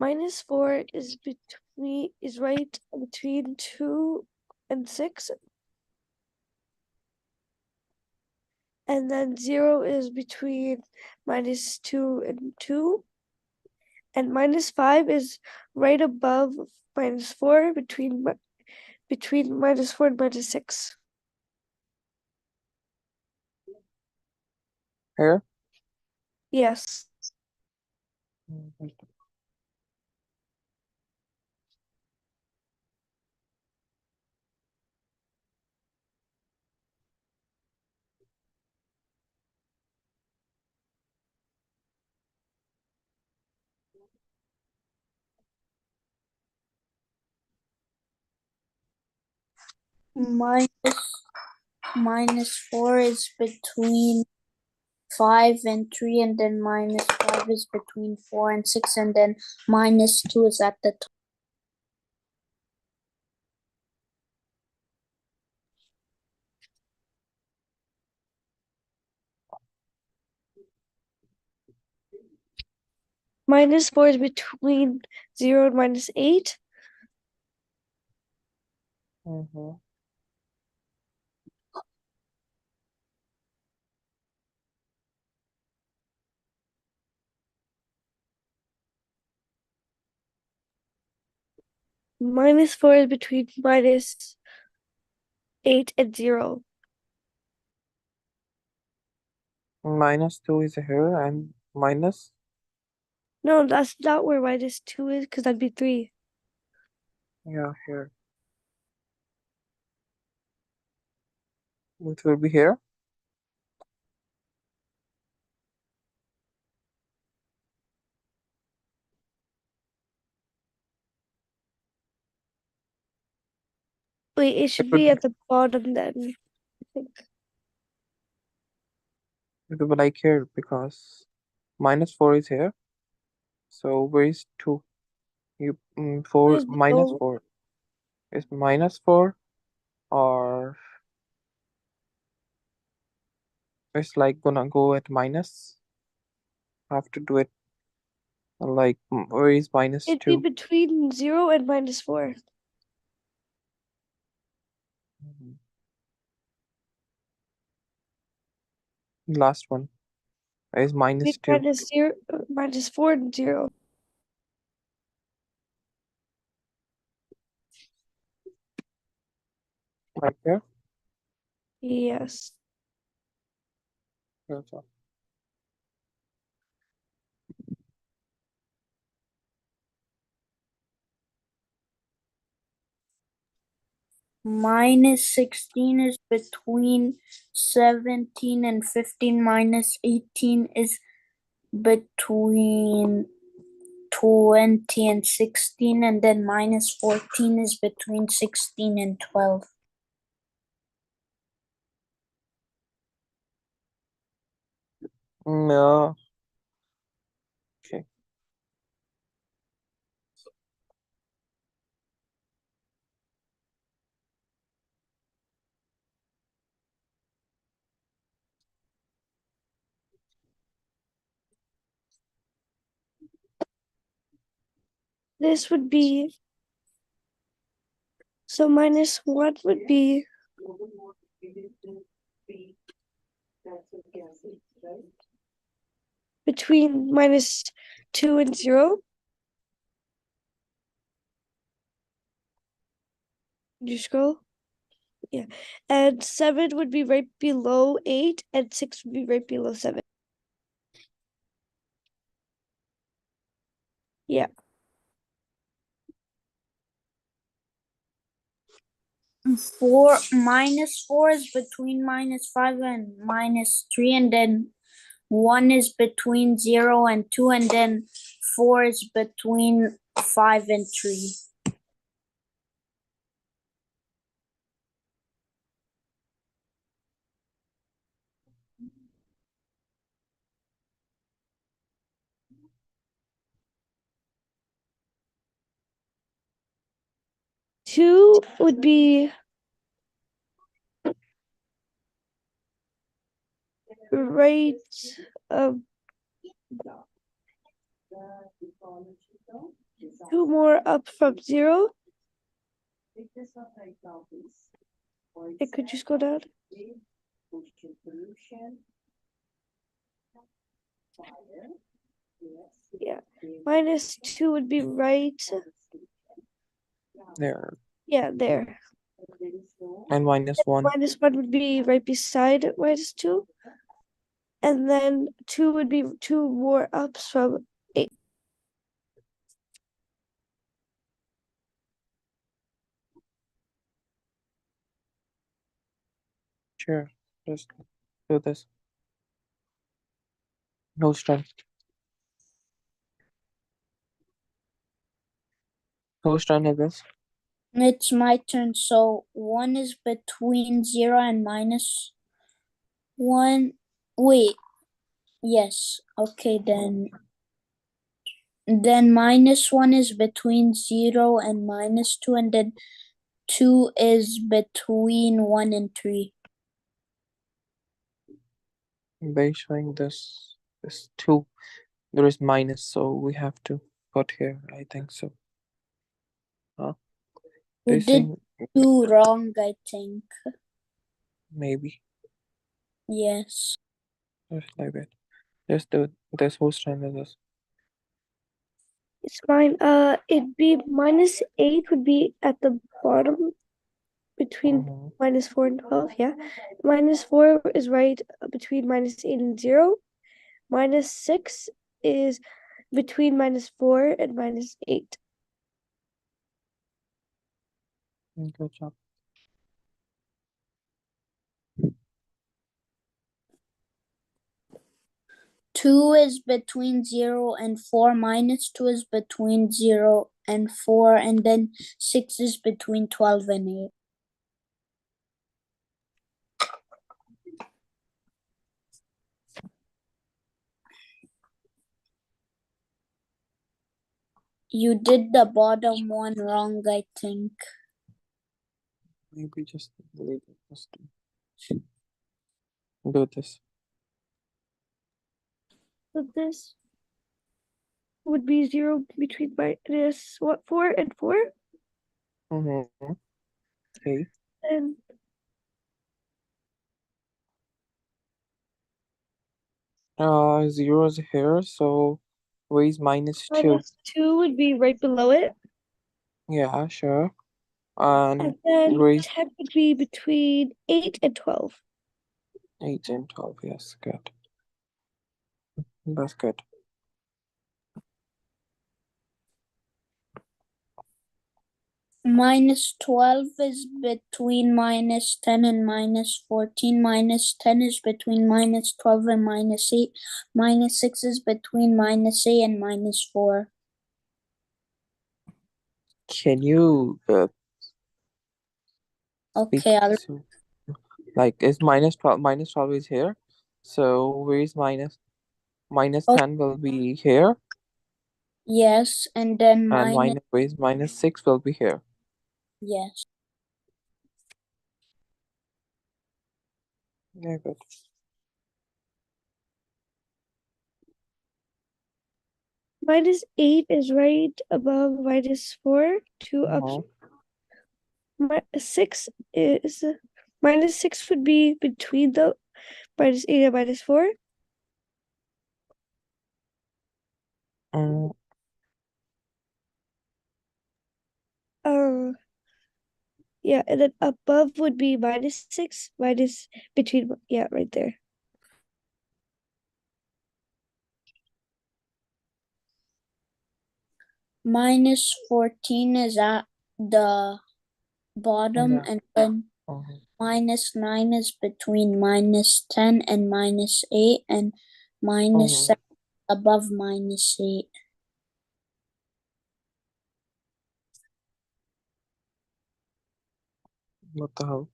-4 is right between 2 and 6. And then 0 is between -2 and 2. And -5 is right above -4 between -4 and -6. Here? Yes. -4 is between 5 and 3, and then -5 is between 4 and 6, and then -2 is at the top. -4 is between 0 and -8. Mm-hmm. -4 is between -8 and 0. -2 is here and minus. No, that's not where -2 is, because that'd be 3. Yeah, here. It will be here. Wait, it should would be be- at the bottom then, I think. It will be like here because -4 is here. So where is 2? You 4 Where's below? -4 is -4, or it's like gonna go at minus. Have to do it like where is It'd be -2? between 0 and -4. Mhm. Last one is It's -2. -4 and 0. Right there. Yes. That's all. -16 is between 17 and 15. -18 is between 20 and 16, and then -14 is between 16 and 12. No. Okay. This would be, so -1 would be between -2 and 0. You scroll? Yeah. And 7 would be right below 8, and 6 would be right below 7. Yeah. -4 is between -5 and -3, and then 1 is between 0 and 2, and then 4 is between 5 and 3. Two would be right 2 more up from 0. It could just go down. Yeah. -2 would be right. There. Yeah, there. And -1. -1 would be right beside -2. And then 2 would be 2 more ups from 8. Sure. Just do this. Whose turn? Whose turn is this? It's my turn. So 1 is between 0 and -1. Wait. Yes. Okay, then -1 is between 0 and -2, and then 2 is between 1 and 3. By showing this 2, there is minus, so we have to put here. I think so. You This did thing, 2 wrong, I think. maybe. Yes. Just like that. Just do this. Whose turn is this? It's mine. It'd be -8 would be at the bottom between Mhm. -4 and 12. Yeah. -4 is right between -8 and 0. -6 is between -4 and -8. Good job. 2 is between 0 and 4, -2 is between 0 and 4, and then 6 is between 12 and 8. You did the bottom one wrong, I think. Maybe just delete it. Just do this. So this would be 0 between -4 and 4. Mm-hmm. Okay. And 0 is here, so where is -2? -2 would be right below it. Yeah, sure. And And then where is 10 would be between 8 and 12. 8 and 12? Yes, good. That's good. -12 is between -10 and -14. -10 is between -12 and -8. -6 is between -8 and -4. Can you speak? Okay, I'll So, like, is -12? -12 is here. So where is Oh. -10 will be here, yes, and then and where is -6 will be here. yes. Yeah, good. -8 is right above -4, 2 ups. Mhm. 6 is -6 would be between the -8 and -4. Mm, Yeah, and then above would be -6, minus between, yeah, right there. -14 is at the bottom, yeah. and then Mhm. -9 is between -10 and -8, and -7 above -8. What the hell?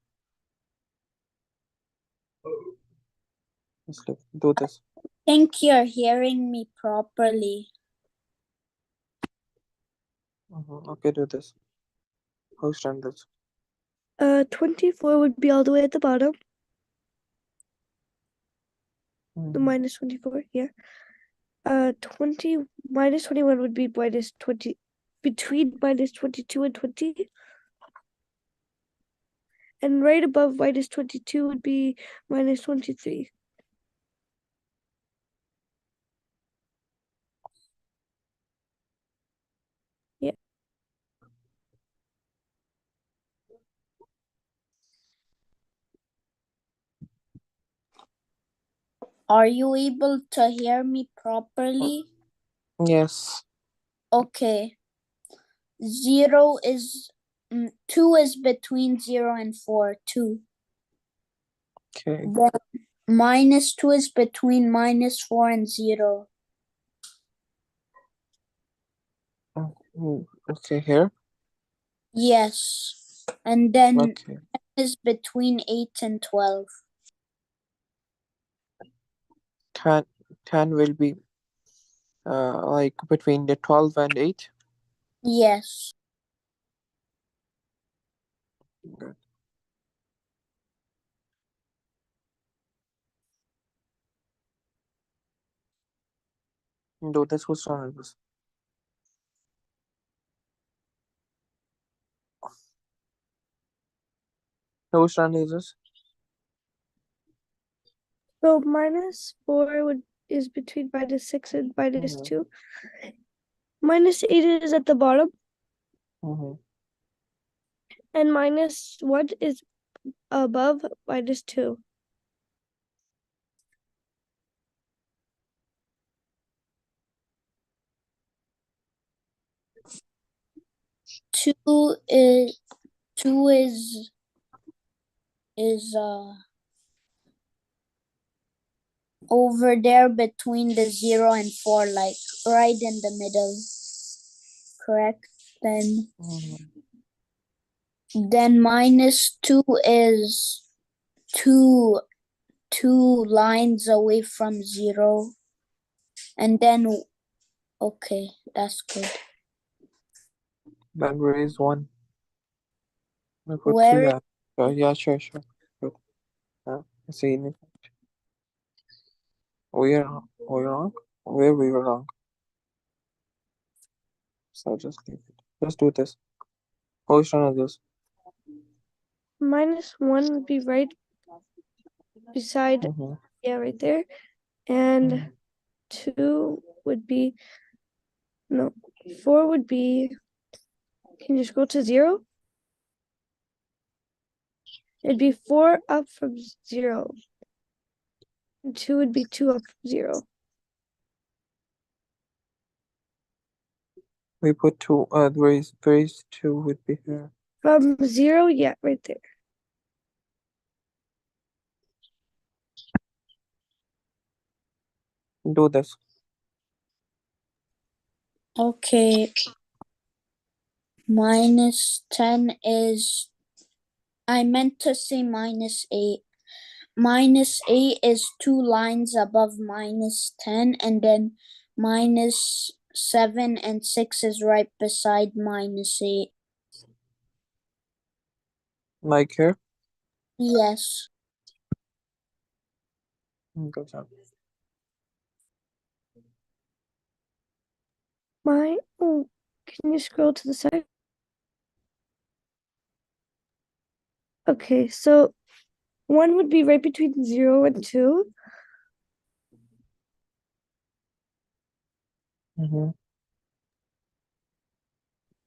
Let's do this. Think you're hearing me properly. Okay, do this. Whose turn this? 24 would be all the way at the bottom. The Mhm. -24, yeah. 20 -21 would be -20. between minus 22 and 20. And right above minus 22 would be minus 23. Yeah. Are you able to hear me properly? Yes. Okay. 0 is 2 is between 0 and 4, 2. Okay. Then minus 2 is between minus 4 and 0. Okay, here. Yes. And then Okay. is between 8 and 12. 10 will be like between the 12 and 8. Yes. Good. Do this. Who's on this? Whose turn is this? So minus 4 is between minus 6 and minus Mhm. 2. Minus 8 is at the bottom. And minus 1 is above minus 2. 2 is over there between the 0 and 4, like right in the middle. Correct? Then minus 2 is two lines away from 0. And then okay, that's good. Then where is 1? I put Where 3. Yeah, sure. Good. I see it. We are wrong. Where we were wrong. So just leave it. Just do this. Whose turn is this? Minus 1 would be right beside, yeah, right there. And 2 would be, no, 4 would be, can you just go to 0? It'd be 4 up from 0. And 2 would be 2 up from 0. We put 2. Where is 2 would be here. From 0, yeah, right there. Do this. Okay. Minus 10 is, I meant to say minus 8. Minus 8 is 2 lines above minus 10, and then minus 7 and 6 is right beside minus 8. Like here. Yes. Good job. Can you scroll to the side? Okay, so 1 would be right between 0 and 2.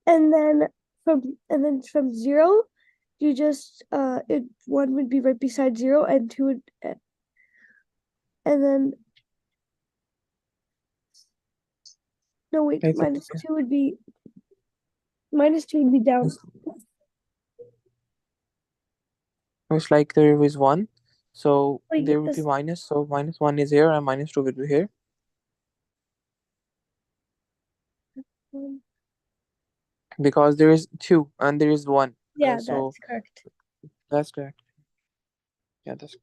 And then from 0, you just 1 would be right beside 0, and 2 would, and then no, wait, minus 2 would be down. It's like there is 1. So Oh, there would be yes. minus. So minus 1 is here and minus 2 will be here. Because there is 2 and there is 1. Yeah, So that's correct. that's correct. Yeah, that's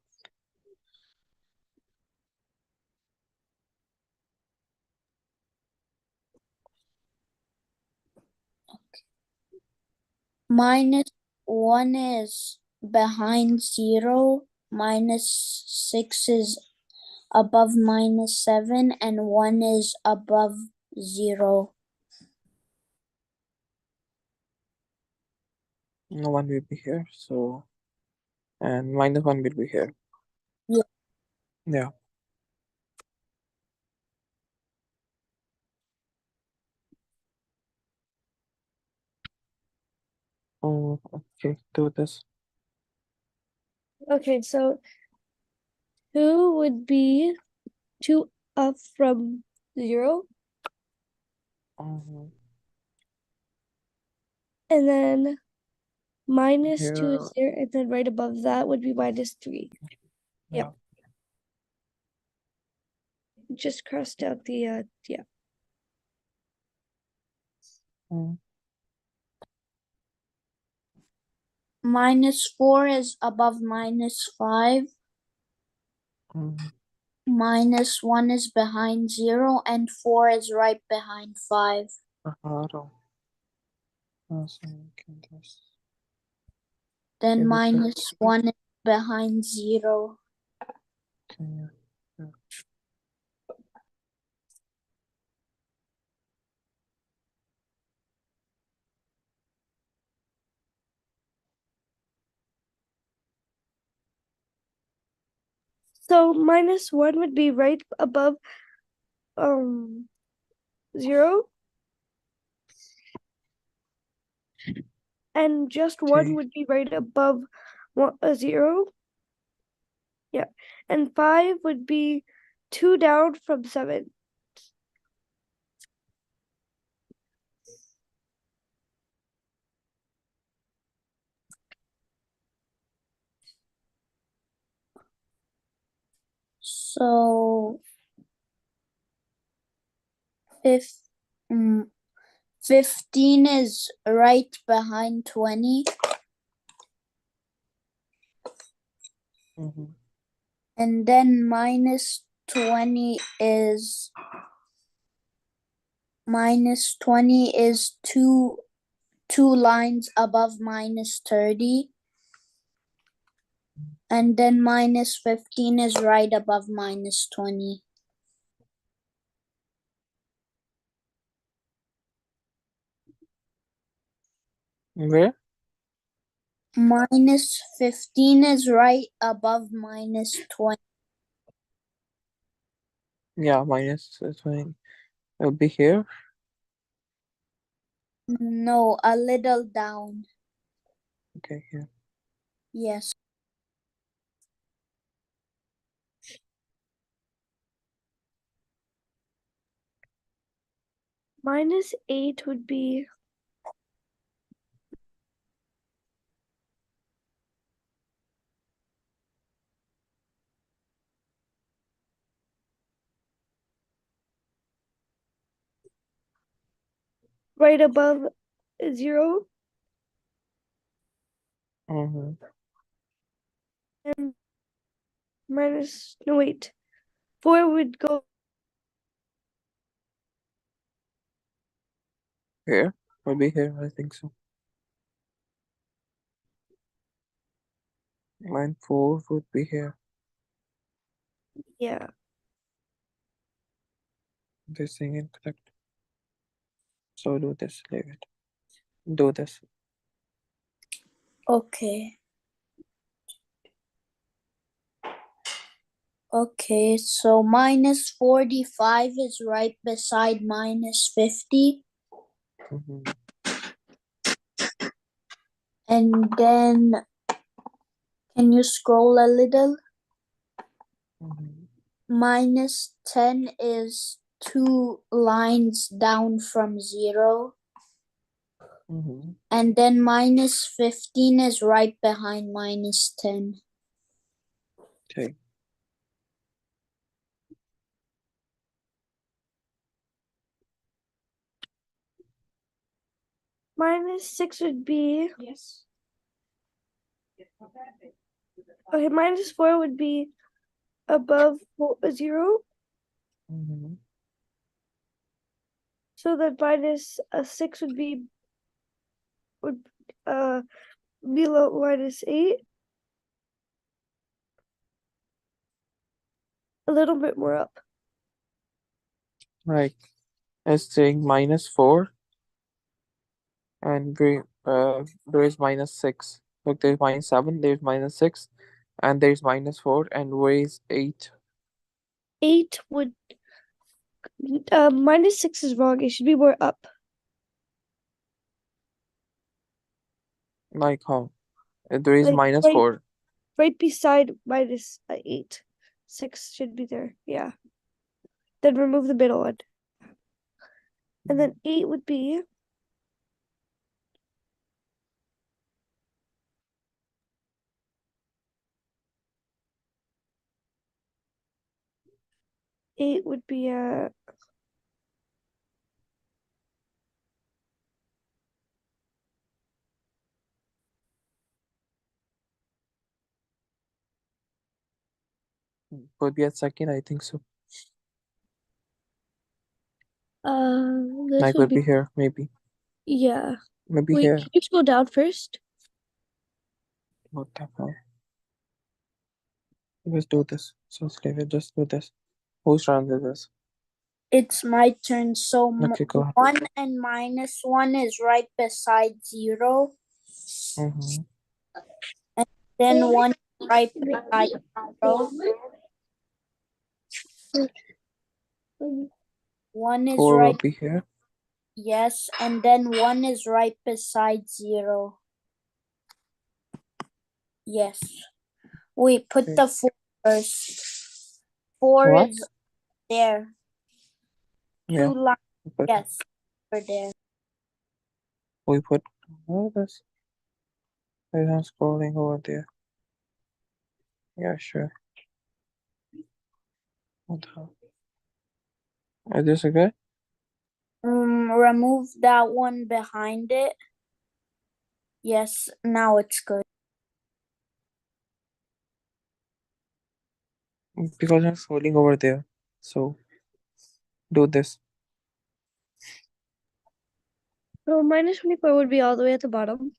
Minus 1 is behind 0. Minus 6 is above minus 7, and 1 is above 0. No, 1 will be here. So, and minus 1 will be here. Yeah. Yeah. Oh, okay. Do this. Okay, so 2 would be 2 up from 0. Mhm. And then minus 2 Here. is there. And then right above that would be minus 3. Yeah. Just crossed out the, yeah. Mm. Minus 4 is above minus 5. Mhm. Minus 1 is behind 0, and 4 is right behind 5. Claro. Así que entonces, Then ¿qué es esto? minus 1 is behind 0. Okay, yeah. So minus 1 would be right above 0. And just 1 Okay. would be right above 0. Yeah. And 5 would be 2 down from 7. So 15 is right behind 20. Mhm. And then minus 20 is two lines above minus 30. And then minus 15 is right above minus 20. Where? Minus 15 is right above minus 20. Yeah, minus 20 will be here. No, a little down. Okay, here. Yes. Minus 8 would be right above 0. Mhm. And minus, no, wait. 4 would go Here? Will be here, I think so. Line 4 would be here. yeah. This thing incorrect. So do this, leave it. Do this. Okay. Okay, so minus 45 is right beside minus 50. Mhm. And then, can you scroll a little? Mhm. Minus 10 is 2 lines down from 0. Mhm. And then minus 15 is right behind minus 10. Okay. Minus 6 would be. Yes. Okay, minus 4 would be above 0. Mhm. So that minus 6 would be below minus 8. A little bit more up. Right. It's saying minus 4 and there is -6. Look, there's -7, there's -6, and there's -4, and where is 8? 8 would -6 is wrong. It should be more up. Like how? There is Like, -4. right beside -8. 6 should be there. Yeah. Then remove the middle one. And then 8 would be 8 would be Could be at second, I think so. this I would could be here, maybe. yeah. Maybe Wait, here. can you scroll down first? What the hell? Let's do this. So leave it, just do this. Whose turn is this? It's my turn. So Okay, go ahead. 1 and -1 is right beside 0. Mm-hmm. Then 1 is right beside 0. 1 is 4 will right, be here. yes, and then 1 is right beside 0. Yes. Wait, put Okay. the 4 first. 4 What? is there. Yeah. 2 lines, But yes, over there. we put all this. I'm scrolling over there. Yeah, sure. What the hell? Is this okay? Remove that one behind it. Yes, now it's good. Because I'm scrolling over there. So do this. So -24 would be all the way at the bottom.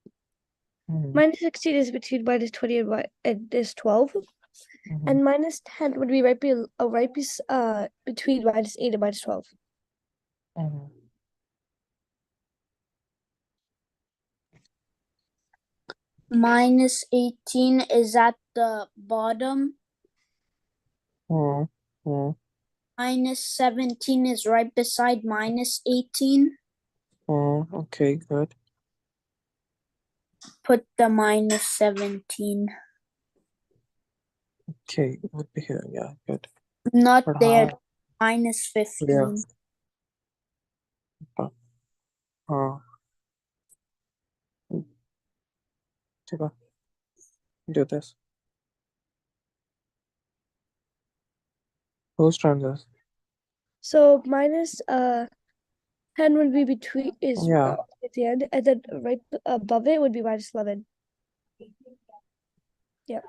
Mm-hmm. -16 is between -20 and is 12. Mm-hmm. And -10 would be right between -8 and -12. Mm-hmm. -18 is at the bottom. Mm-hmm. -17 is right beside -18. Mm-hmm. Okay, good. Put the -17. Okay, it would be here. Yeah, good. Not But there. how? -15. Yeah. Saba, do this. Whose turn is? So -10 would be between Yeah. at the end, and then right above it would be -11. Yeah.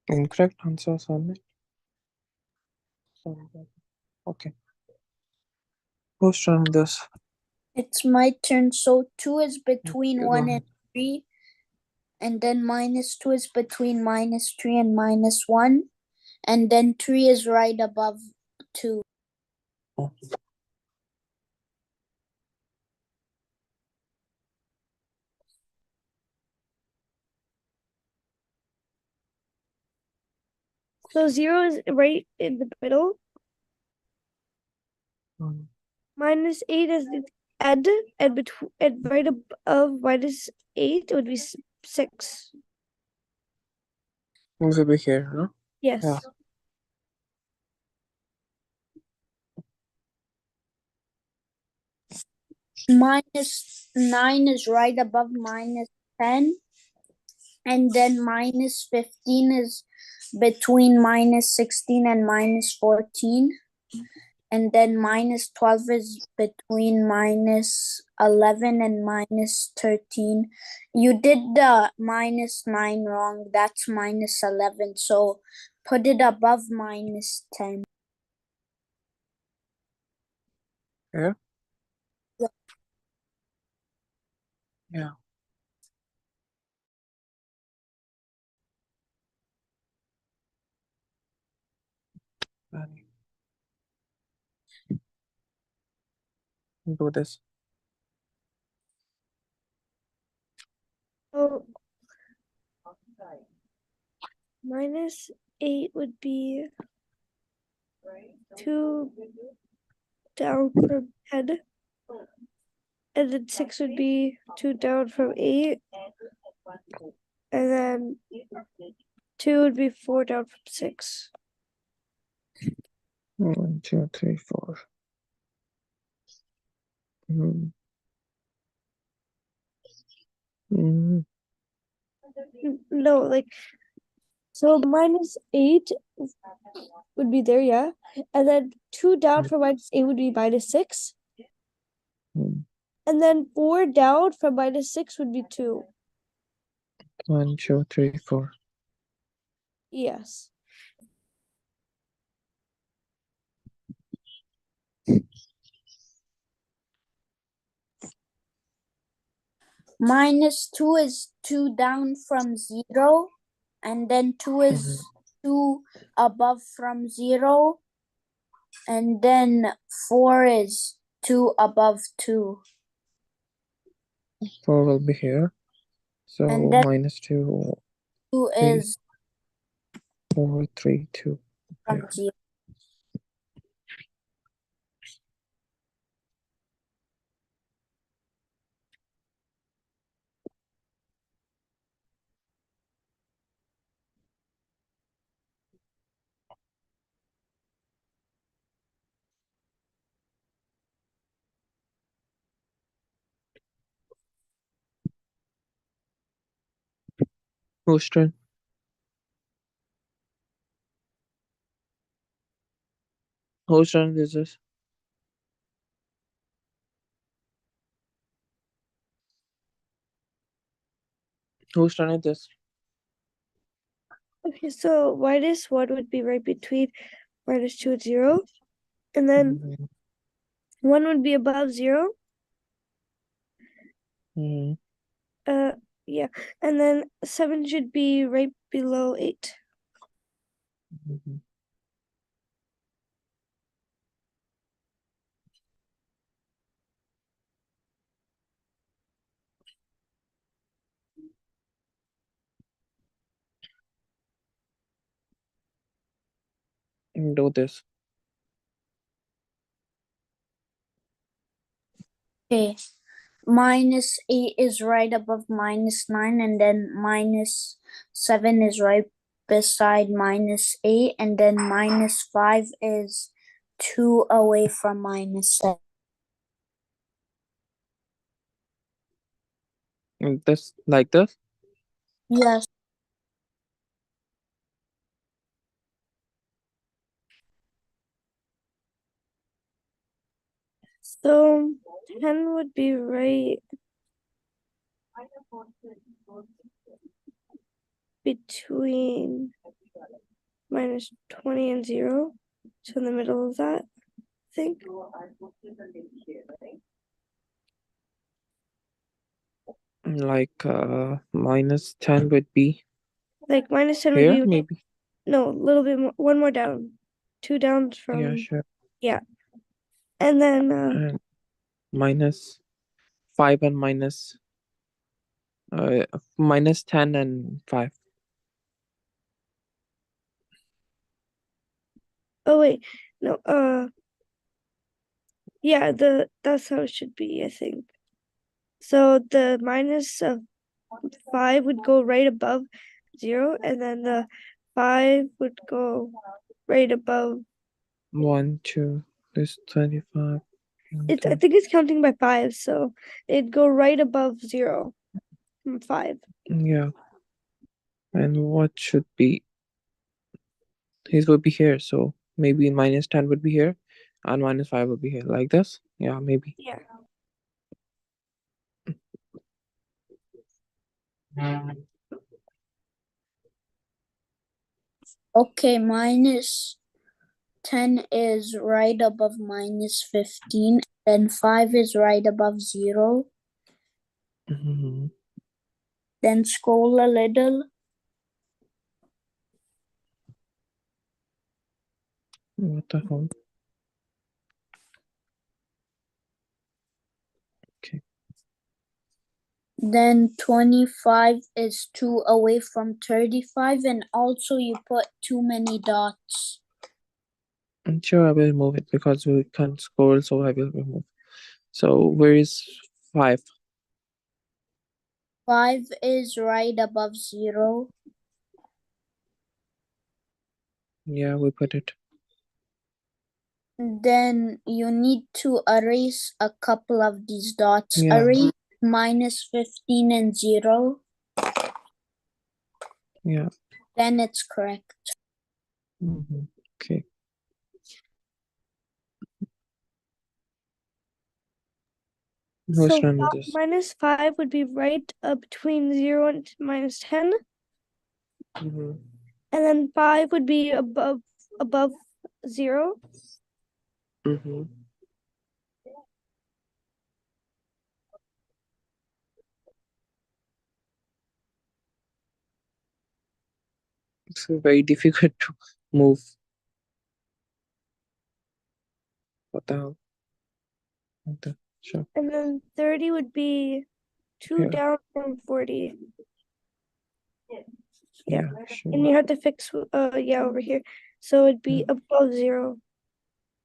Incorrect answer, Sunny. Okay. Whose turn this? It's my turn. So 2 is between Okay, go 1 and ahead. 3. And then -2 is between -3 and -1. And then 3 is right above 2. Oh. So 0 is right in the middle. -8 is the end, and between and right above -8 would be 6. It will be here, no? Yes. Yeah. -9 is right above -10. And then -15 is between -16 and -14. And then -12 is between -11 and -13. You did the -9 wrong. That's -11. So put it above -10. Yeah? Yeah. Yeah. Do this. Oh, -8 would be 2 down from 10. And then 6 would be 2 down from 8. And then 2 would be 4 down from 6. 1, 2, 3, 4. Mm. Mm. No, like, so -8 would be there, yeah. And then 2 down from -8 would be -6. Mm. And then 4 down from -6 would be 2. 1, 2, 3, 4. Yes. -2 is 2 down from 0, and then 2 is 2 above from 0, and then 4 is 2 above 2. 4 will be here. So And then -2, 2 3, is 4, 3, 2. from Yeah. 0. Whose turn? Whose turn is this? Whose turn is this? Okay, so -1 would be right between -2 and 0. And then Mhm. 1 would be above 0. Mhm. Yeah. And then 7 should be right below 8. Mhm. Do this. Okay. -8 is right above -9, and then -7 is right beside -8, and then -5 is 2 away from -7. This like this. Yes. So 10 would be right between -20 and 0. So in the middle of that, I think. Like -10 would be Like -10 would here, be maybe. no, a little bit more, one more down. 2 down from Yeah, sure. and then And -5 and -10 and 5. oh wait, no, yeah, that's how it should be, I think. So the minus of 5 would go right above 0, and then the 5 would go right above 1, 2. This 25. it. I think it's counting by 5, so it'd go right above 0 from 5. Yeah. And what should be? His would be here, so maybe -10 would be here, and -5 would be here, like this. Yeah, maybe. Yeah. Okay, -10 is right above -15, then 5 is right above 0. Mhm. Then scroll a little. What the hell? Okay. Then 25 is 2 away from 35, and also you put too many dots. Sure, I will remove it because we can't scroll, so I will remove. So where is 5? 5 is right above 0. Yeah, we put it. Then you need to erase a couple of these dots. Yeah. Erase minus 15 and 0. Yeah. Then it's correct. Okay. Who's So done with this? minus 5 would be right between 0 and minus 10. Mhm. And then 5 would be above 0. Mhm. It's very difficult to move. What the hell? Okay. Sure. And then 30 would be 2 Yeah. down from 40. Yeah. Sure. And you have to fix over here. So it'd be above 0,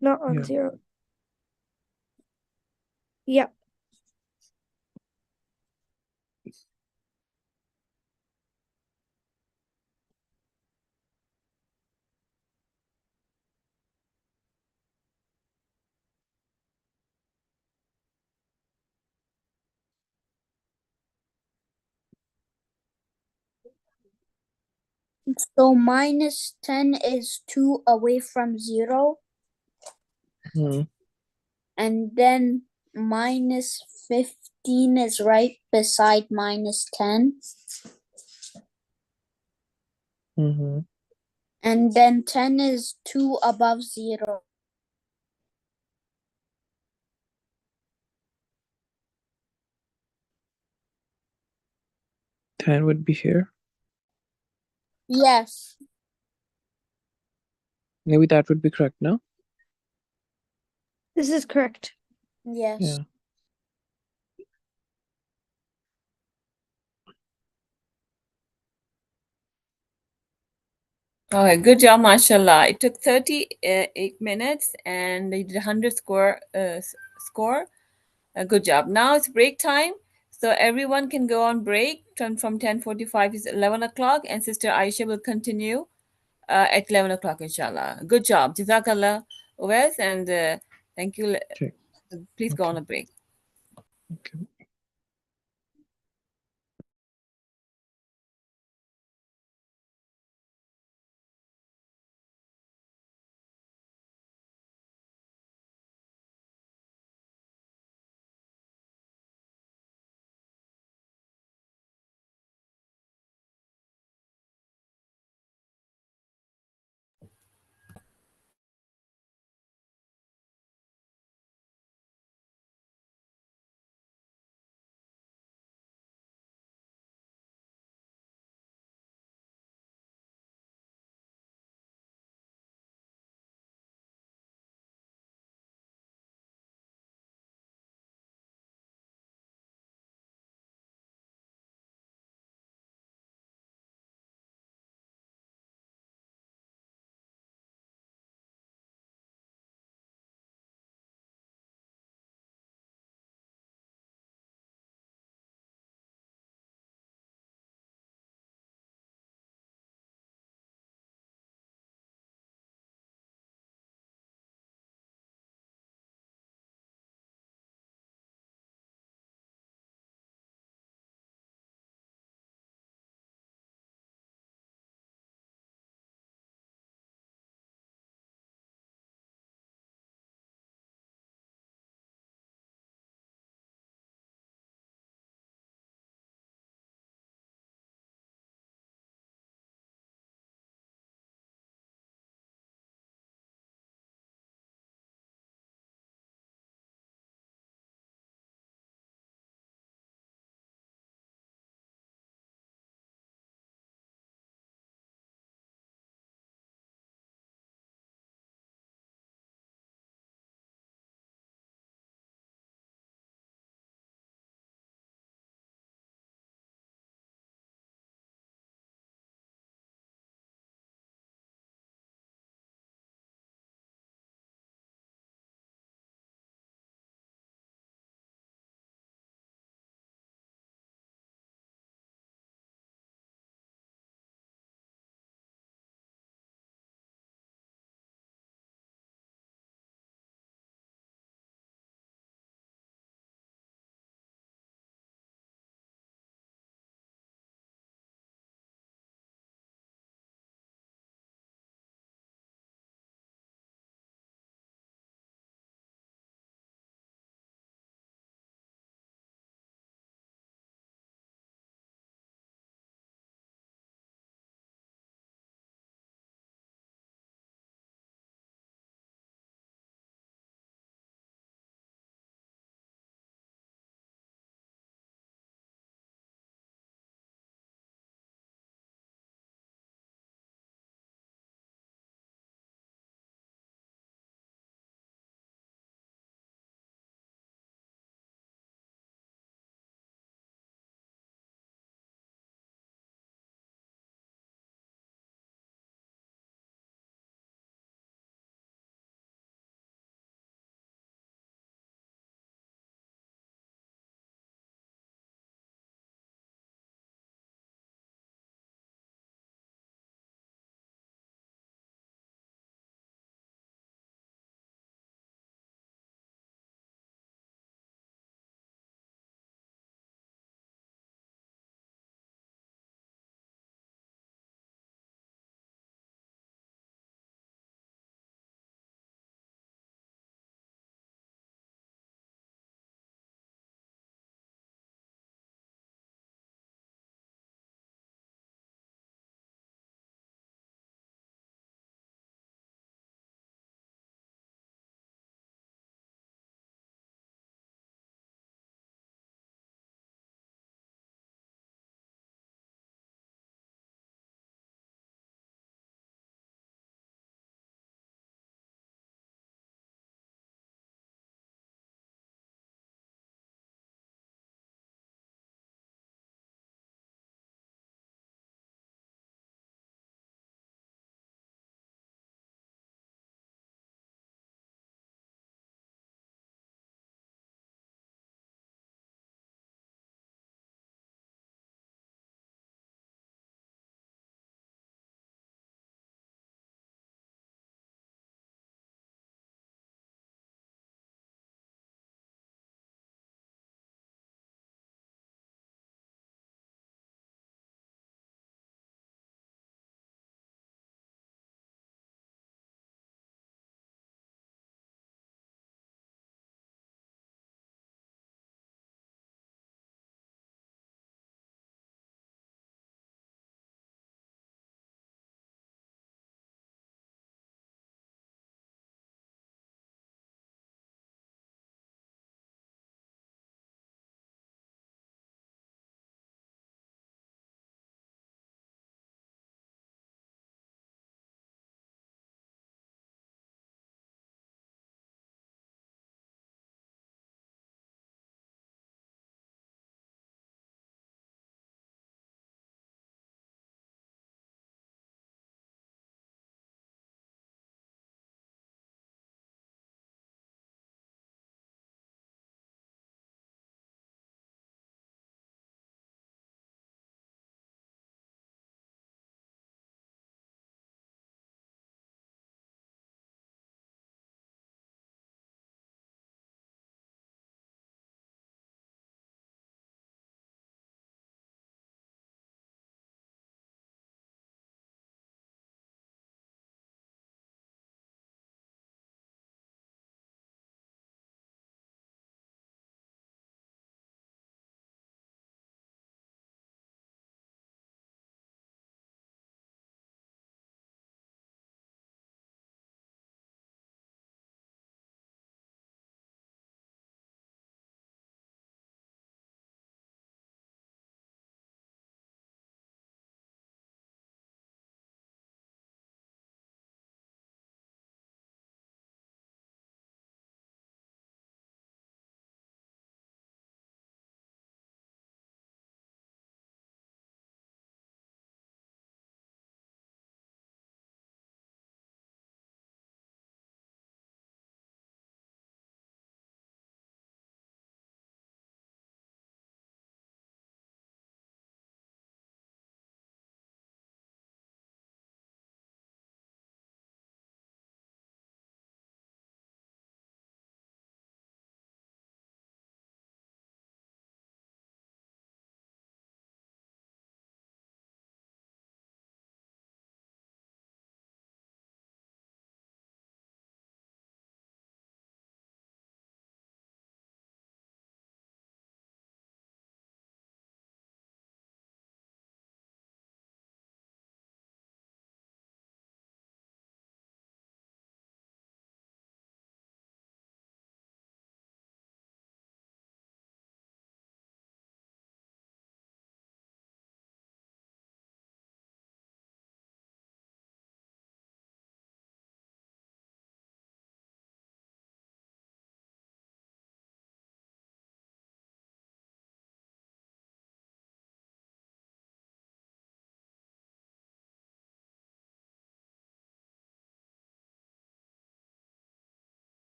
not on Yeah. 0. Yep. So minus 10 is 2 away from 0. Mhm. And then minus 15 is right beside minus 10. Mhm. And then 10 is 2 above 0. 10 would be here. Yes. Maybe that would be correct now. This is correct. Yes. Yeah. Oh, good job, mashallah. It took 38 minutes and they did 100 score. Good job. Now it's break time. So everyone can go on break from 10:45 is 11 o'clock, and Sister Aisha will continue at 11 o'clock, inshallah. Good job. Jazakallah, Uwais, and thank you. Okay. Please go Okay. on a break. Okay.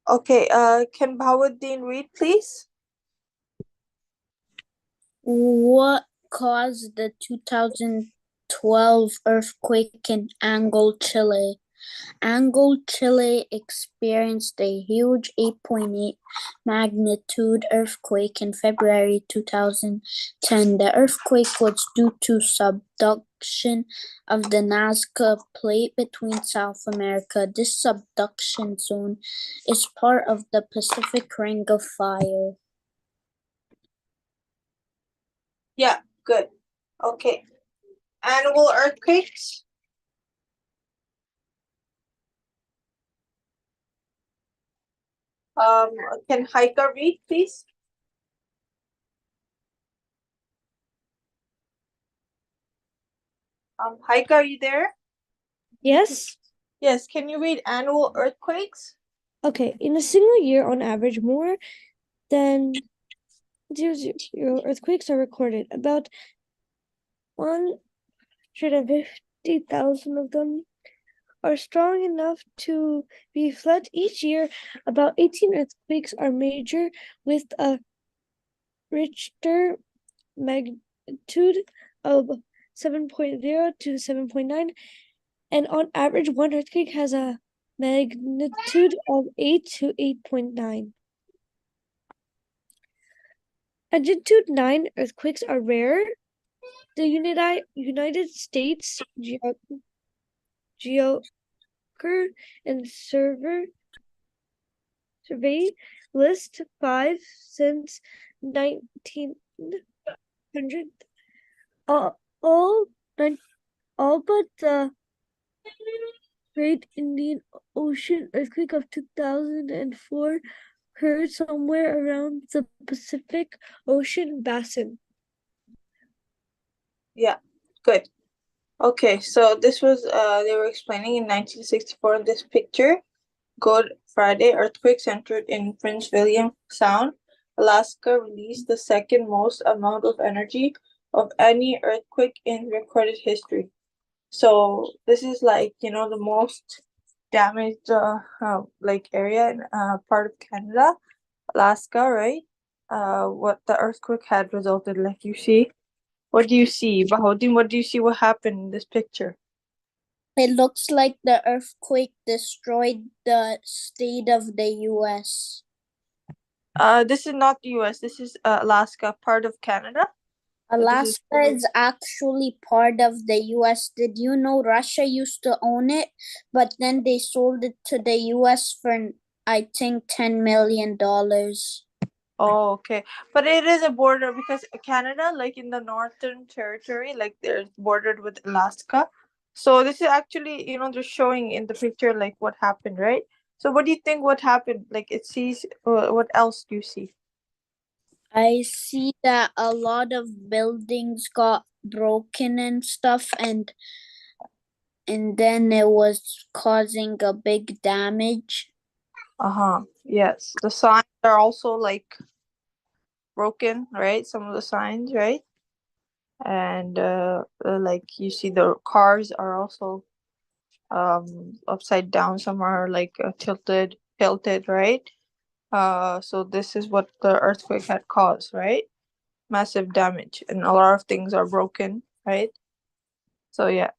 Okay, can Bahauddin read, please? What caused the 2012 earthquake in Angol, Chile? Angol, Chile experienced a huge 8.8 magnitude earthquake in February 2010. The earthquake was due to subduction of the Nazca Plate between South America. This subduction zone is part of the Pacific Ring of Fire. Yeah, good. Okay. Annual earthquakes. Can Haika read, please? Haika, are you there? Yes. Yes, can you read annual earthquakes? Okay. In a single year, on average, more than 0 earthquakes are recorded. About 150,000 of them are strong enough to be felt each year. About 18 earthquakes are major with a Richter magnitude of 7.0 to 7.9, and on average, one earthquake has a magnitude of 8 to 8.9. Magnitude 9 earthquakes are rare. The United States Geocar and Survey list 5 since 1900. All, all, all but the Great Indian Ocean earthquake of 2004 occurred somewhere around the Pacific Ocean basin. Yeah, good. Okay, so this was they were explaining in 1964 in this picture. Good Friday earthquake centered in Prince William Sound, Alaska, released the second most amount of energy of any earthquake in recorded history. So this is like, you know, the most damaged like area in part of Canada, Alaska, right? What the earthquake had resulted, like you see. What do you see, Bahodin? What do you see? What happened in this picture? It looks like the earthquake destroyed the state of the US. This is not the U.S. This is Alaska, part of Canada. Alaska is actually part of the US. Did you know Russia used to own it, but then they sold it to the US for, I think, $10 million. Oh, okay. But it is a border because Canada, like in the Northern Territory, like they're bordered with Alaska. So this is actually, you know, they're showing in the picture like what happened, right? So what do you think what happened? Like it sees, what else do you see? I see that a lot of buildings got broken and stuff, and then it was causing a big damage. Uh-huh. Yes. The signs are also like broken, right? Some of the signs, right? And like you see the cars are also upside down, some are like tilted, right? So this is what the earthquake had caused, right? Massive damage, and a lot of things are broken, right? So yeah.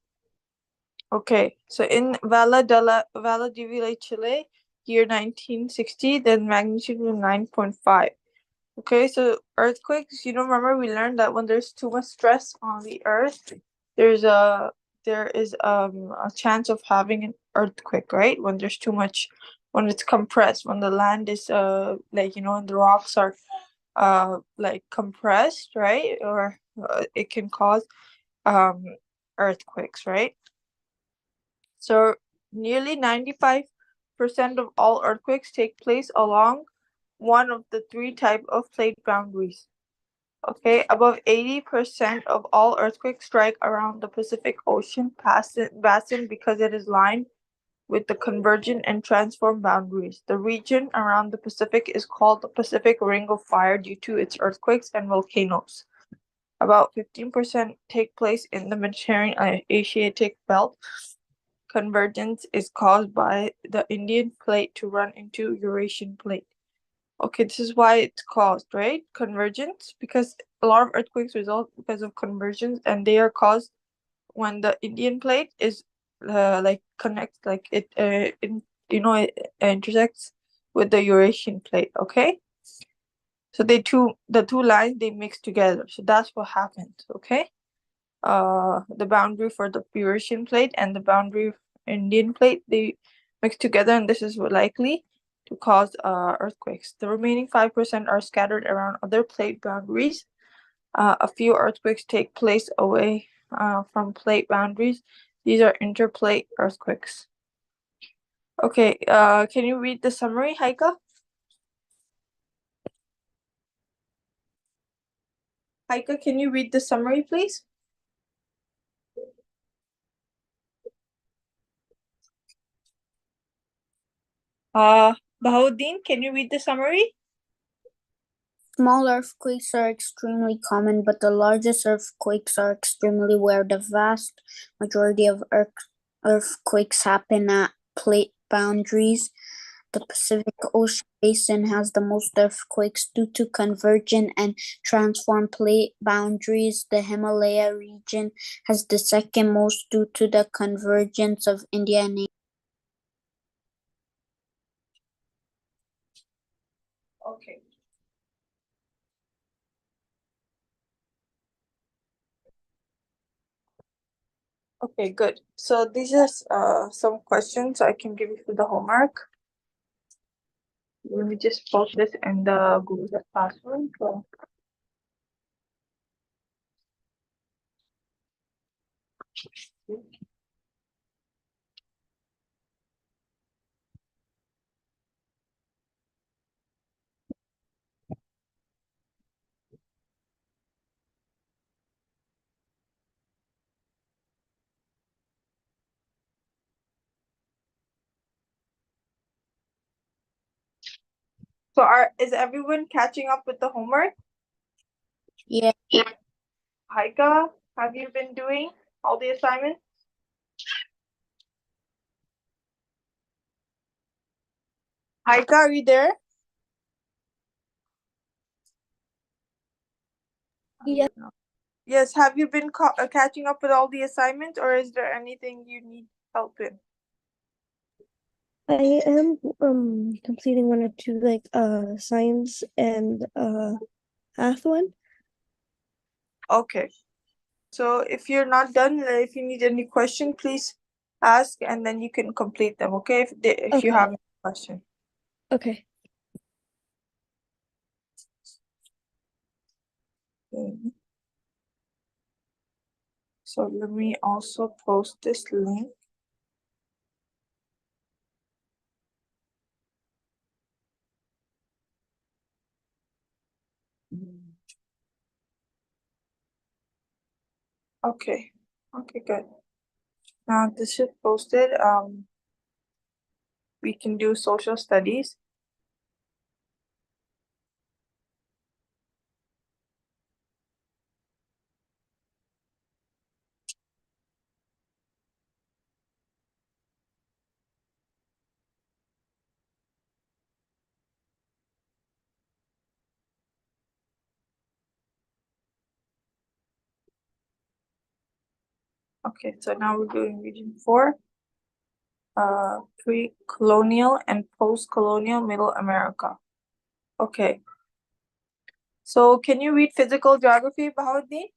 Okay, so in Valladolid, Chile, year 1960, the magnitude was 9.5. Okay, so earthquakes, you know, remember we learned that when there's too much stress on the earth, there's a there is a chance of having an earthquake, right? When there's too much, when it's compressed, when the land is like, you know, and the rocks are like compressed, right? Or it can cause um earthquakes, right? So nearly 95% of all earthquakes take place along one of the three type of plate boundaries. Okay, above 80% of all earthquakes strike around the Pacific Ocean basin because it is lined with the convergent and transform boundaries. The region around the Pacific is called the Pacific Ring of Fire due to its earthquakes and volcanoes. About 15% take place in the Mediterranean Asiatic belt, convergence is caused by the Indian plate to run into Eurasian plate. Okay, this is why it's caused, right? Convergence, because a lot of earthquakes result because of convergence, and they are caused when the Indian plate is like connects, like it it intersects with the Eurasian plate. Okay, so the two lines, they mix together, so that's what happens. Okay, the boundary for the Eurasian plate and the boundary of Indian plate, they mix together, and this is likely to cause earthquakes. The remaining 5% are scattered around other plate boundaries. A few earthquakes take place away from plate boundaries. These are interplate earthquakes. Okay, can you read the summary, Haika? Haika, can you read the summary, please? Bahauddin, can you read the summary? Small earthquakes are extremely common, but the largest earthquakes are extremely rare. The vast majority of earthquakes happen at plate boundaries. The Pacific Ocean basin has the most earthquakes due to convergent and transform plate boundaries. The Himalaya region has the second most due to the convergence of India and Asia. Okay. Okay, good. So these are some questions I can give you for the homework. Let me just post this in the Google Classroom. So is everyone catching up with the homework? Yeah. Haika, have you been doing all the assignments? Haika, are you there? Yes. Yes, have you been catching up with all the assignments, or is there anything you need help in? I am completing one or two like science and math one. Okay. So if you're not done, if you need any question, please ask, and then you can complete them. Okay, if you Okay. have any question. Okay. Okay. So let me also post this link. Okay. Okay, good. Now this is posted. We can do social studies. Okay, so now we're doing region 4. Pre-colonial and post-colonial Middle America. Okay. So can you read physical geography, Bahauddin?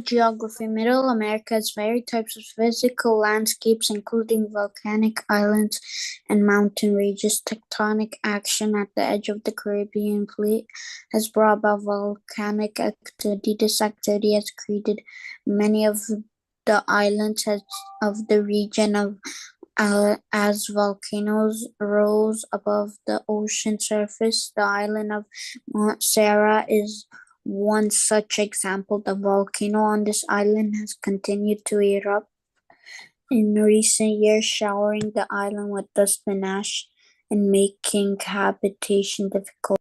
Geography. Middle America has varied types of physical landscapes, including volcanic islands and mountain ranges. Tectonic action at the edge of the Caribbean plate has brought about volcanic activity. This activity has created many of the islands of the region as volcanoes rose above the ocean surface. The island of Mount Sarah is one such example. The volcano on this island has continued to erupt in recent years, showering the island with dust and ash and making habitation difficult.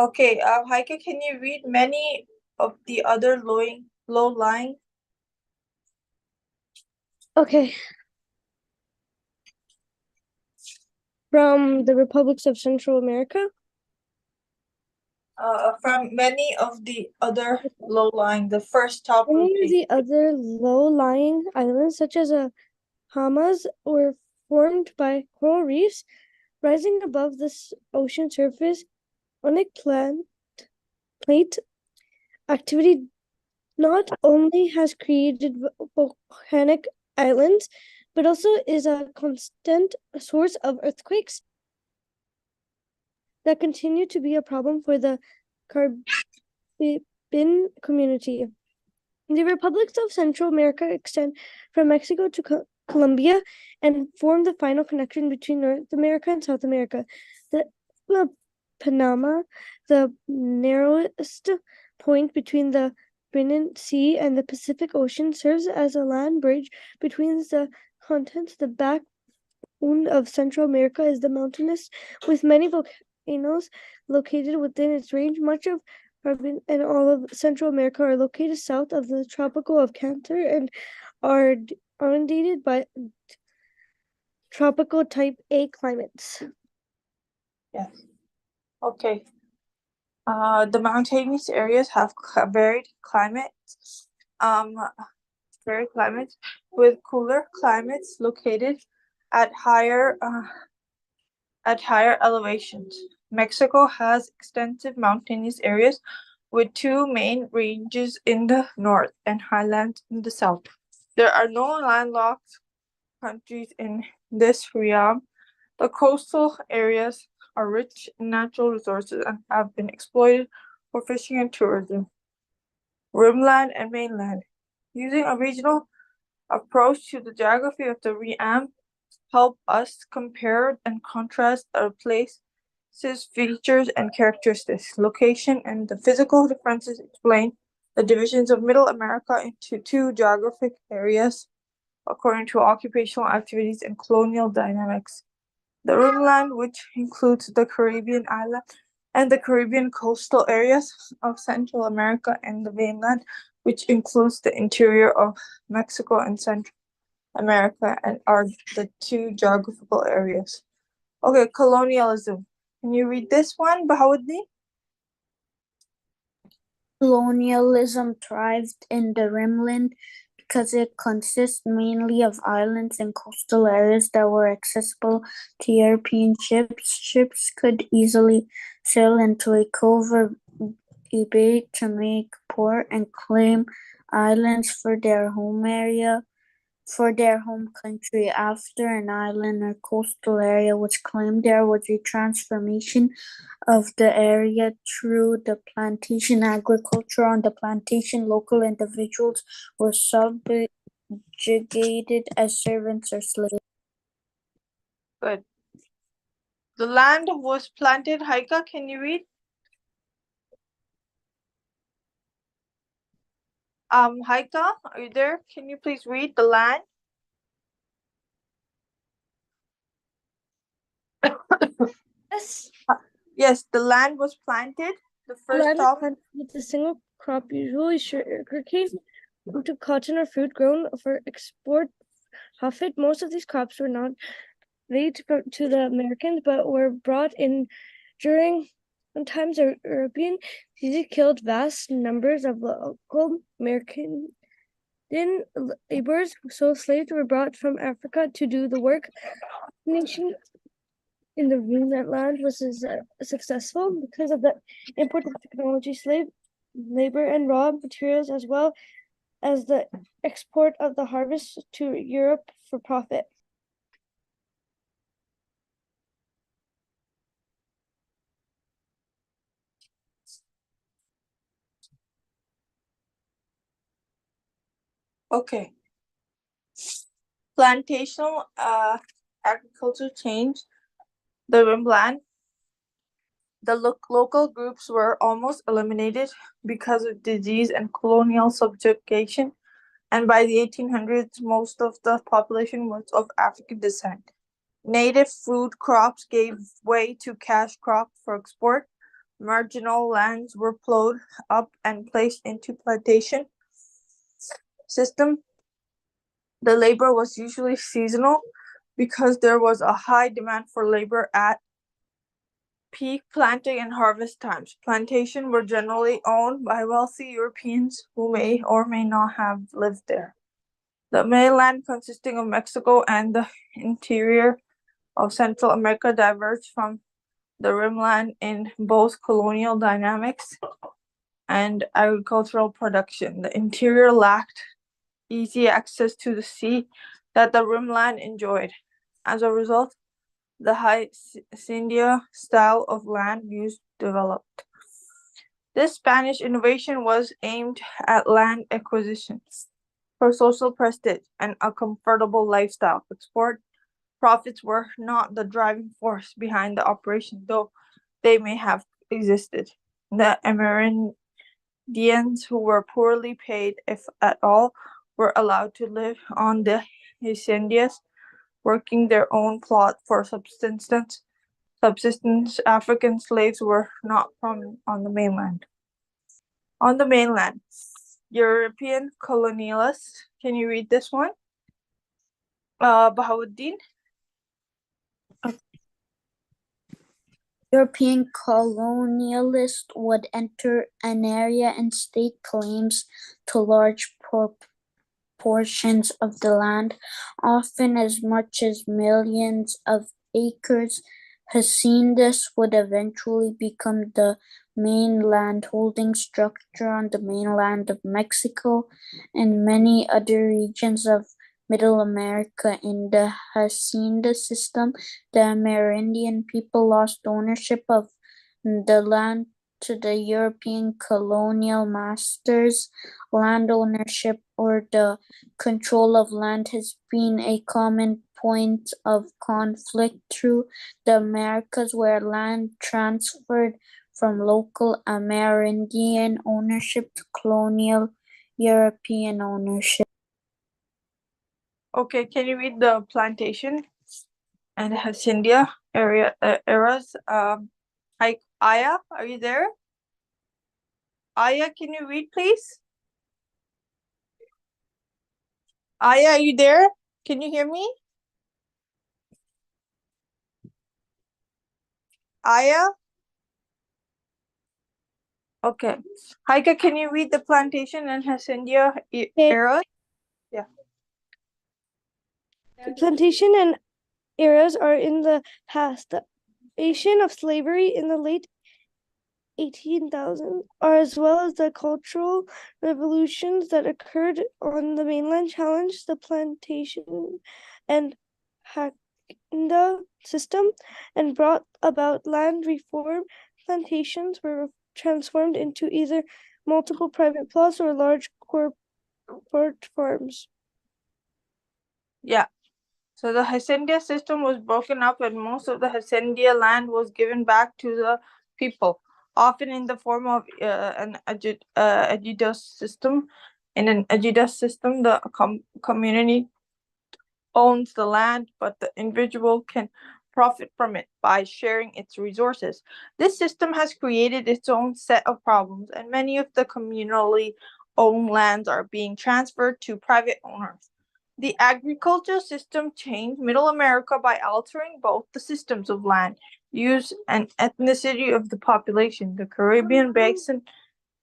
Okay, Heike, can you read many of the other low-lying? Okay. From the republics of Central America? From many of the other low-lying. The first top would Many of be. the other low-lying islands, such as Hamas, were formed by coral reefs rising above the ocean surface. Onic plate activity not only has created volcanic islands, but also is a constant source of earthquakes that continue to be a problem for the Caribbean community. The republics of Central America extend from Mexico to Colombia and form the final connection between North America and South America. The Panama, the narrowest point between the Bering Sea and the Pacific Ocean, serves as a land bridge between the continents. The backbone of Central America is the mountainous, with many volcanoes located within its range. Much of Caribbean and all of Central America are located south of the tropical of Cancer and are inundated by tropical type A climates. Yes. Okay. The mountainous areas have varied climates. Varied climates with cooler climates located at higher elevations. Mexico has extensive mountainous areas with two main ranges in the north and highlands in the south. There are no landlocked countries in this realm. The coastal areas are rich in natural resources and have been exploited for fishing and tourism. Rimland and mainland. Using a regional approach to the geography of the realm help us compare and contrast our places, features, and characteristics. Location and the physical differences explain the divisions of Middle America into two geographic areas according to occupational activities and colonial dynamics. The Rimland, which includes the Caribbean island and the Caribbean coastal areas of Central America, and the mainland, which includes the interior of Mexico and Central America, and are the two geographical areas. Okay, colonialism. Can you read this one, Bahawuddin? Colonialism thrived in the Rimland because it consists mainly of islands and coastal areas that were accessible to European ships. Ships could easily sail into a cove or a bay to make port and claim islands for their home country. After an island or coastal area was claimed, there was a transformation of the area through the plantation agriculture. On the plantation, local individuals were subjugated as servants or slaves. Good. The land was planted. Haika, can you read? Haika, are you there? Can you please read the land? Yes. Yes, the land was planted. The first Land top. planted with a single crop, usually sugarcane, to cotton or fruit grown for export. Profit. Most of these crops were not native to the Americans, but were brought in during times of European. These killed vast numbers of local American laborers, so slaves were brought from Africa to do the work. The nation in the land was successful because of the import of technology, slave labor, and raw materials, as well as the export of the harvest to Europe for profit. Okay. Plantational agriculture changed the rimland. The local groups were almost eliminated because of disease and colonial subjugation, and by the 1800s, most of the population was of African descent. Native food crops gave way to cash crops for export. marginal lands were plowed up and placed into plantation system. The labor was usually seasonal because there was a high demand for labor at peak planting and harvest times. Plantations were generally owned by wealthy Europeans who may or may not have lived there. The mainland, consisting of Mexico and the interior of Central America, diverged from the rimland in both colonial dynamics and agricultural production. The interior lacked easy access to the sea that the rimland enjoyed. As a result, the hacienda style of land use developed. This Spanish innovation was aimed at land acquisition for social prestige and a comfortable lifestyle. Export profits were not the driving force behind the operation, though they may have existed. The Amerindians, who were poorly paid, if at all, were allowed to live on the haciendas, working their own plot for subsistence. African slaves were not prominent on the mainland. On the mainland, European colonialists. Can you read this one? Bahauddin. European colonialists would enter an area and stake claims to large portions of the land, often as much as millions of acres. Haciendas would eventually become the main landholding structure on the mainland of Mexico and many other regions of Middle America. In the hacienda system, the Amerindian people lost ownership of the land to the European colonial masters. Land ownership or the control of land has been a common point of conflict through the Americas, where land transferred from local Amerindian ownership to colonial European ownership. Okay, can you read the plantation and hacienda eras? Hi, Aya, are you there? Aya, can you read, please? Aya, are you there? Can you hear me? Aya? Okay. Haika, can you read the plantation and hacienda eras? The plantation and eras are in the past. The abolition of slavery in the late 18,000s, as well as the cultural revolutions that occurred on the mainland, challenged the plantation and hacienda system and brought about land reform. Plantations were transformed into either multiple private plots or large corporate farms. Yeah. So the hacienda system was broken up and most of the hacienda land was given back to the people, often in the form of an ejidos system. In an ejidos system, the community owns the land, but the individual can profit from it by sharing its resources. This system has created its own set of problems, and many of the communally owned lands are being transferred to private owners. The agricultural system changed Middle America by altering both the systems of land use and ethnicity of the population. The Caribbean basin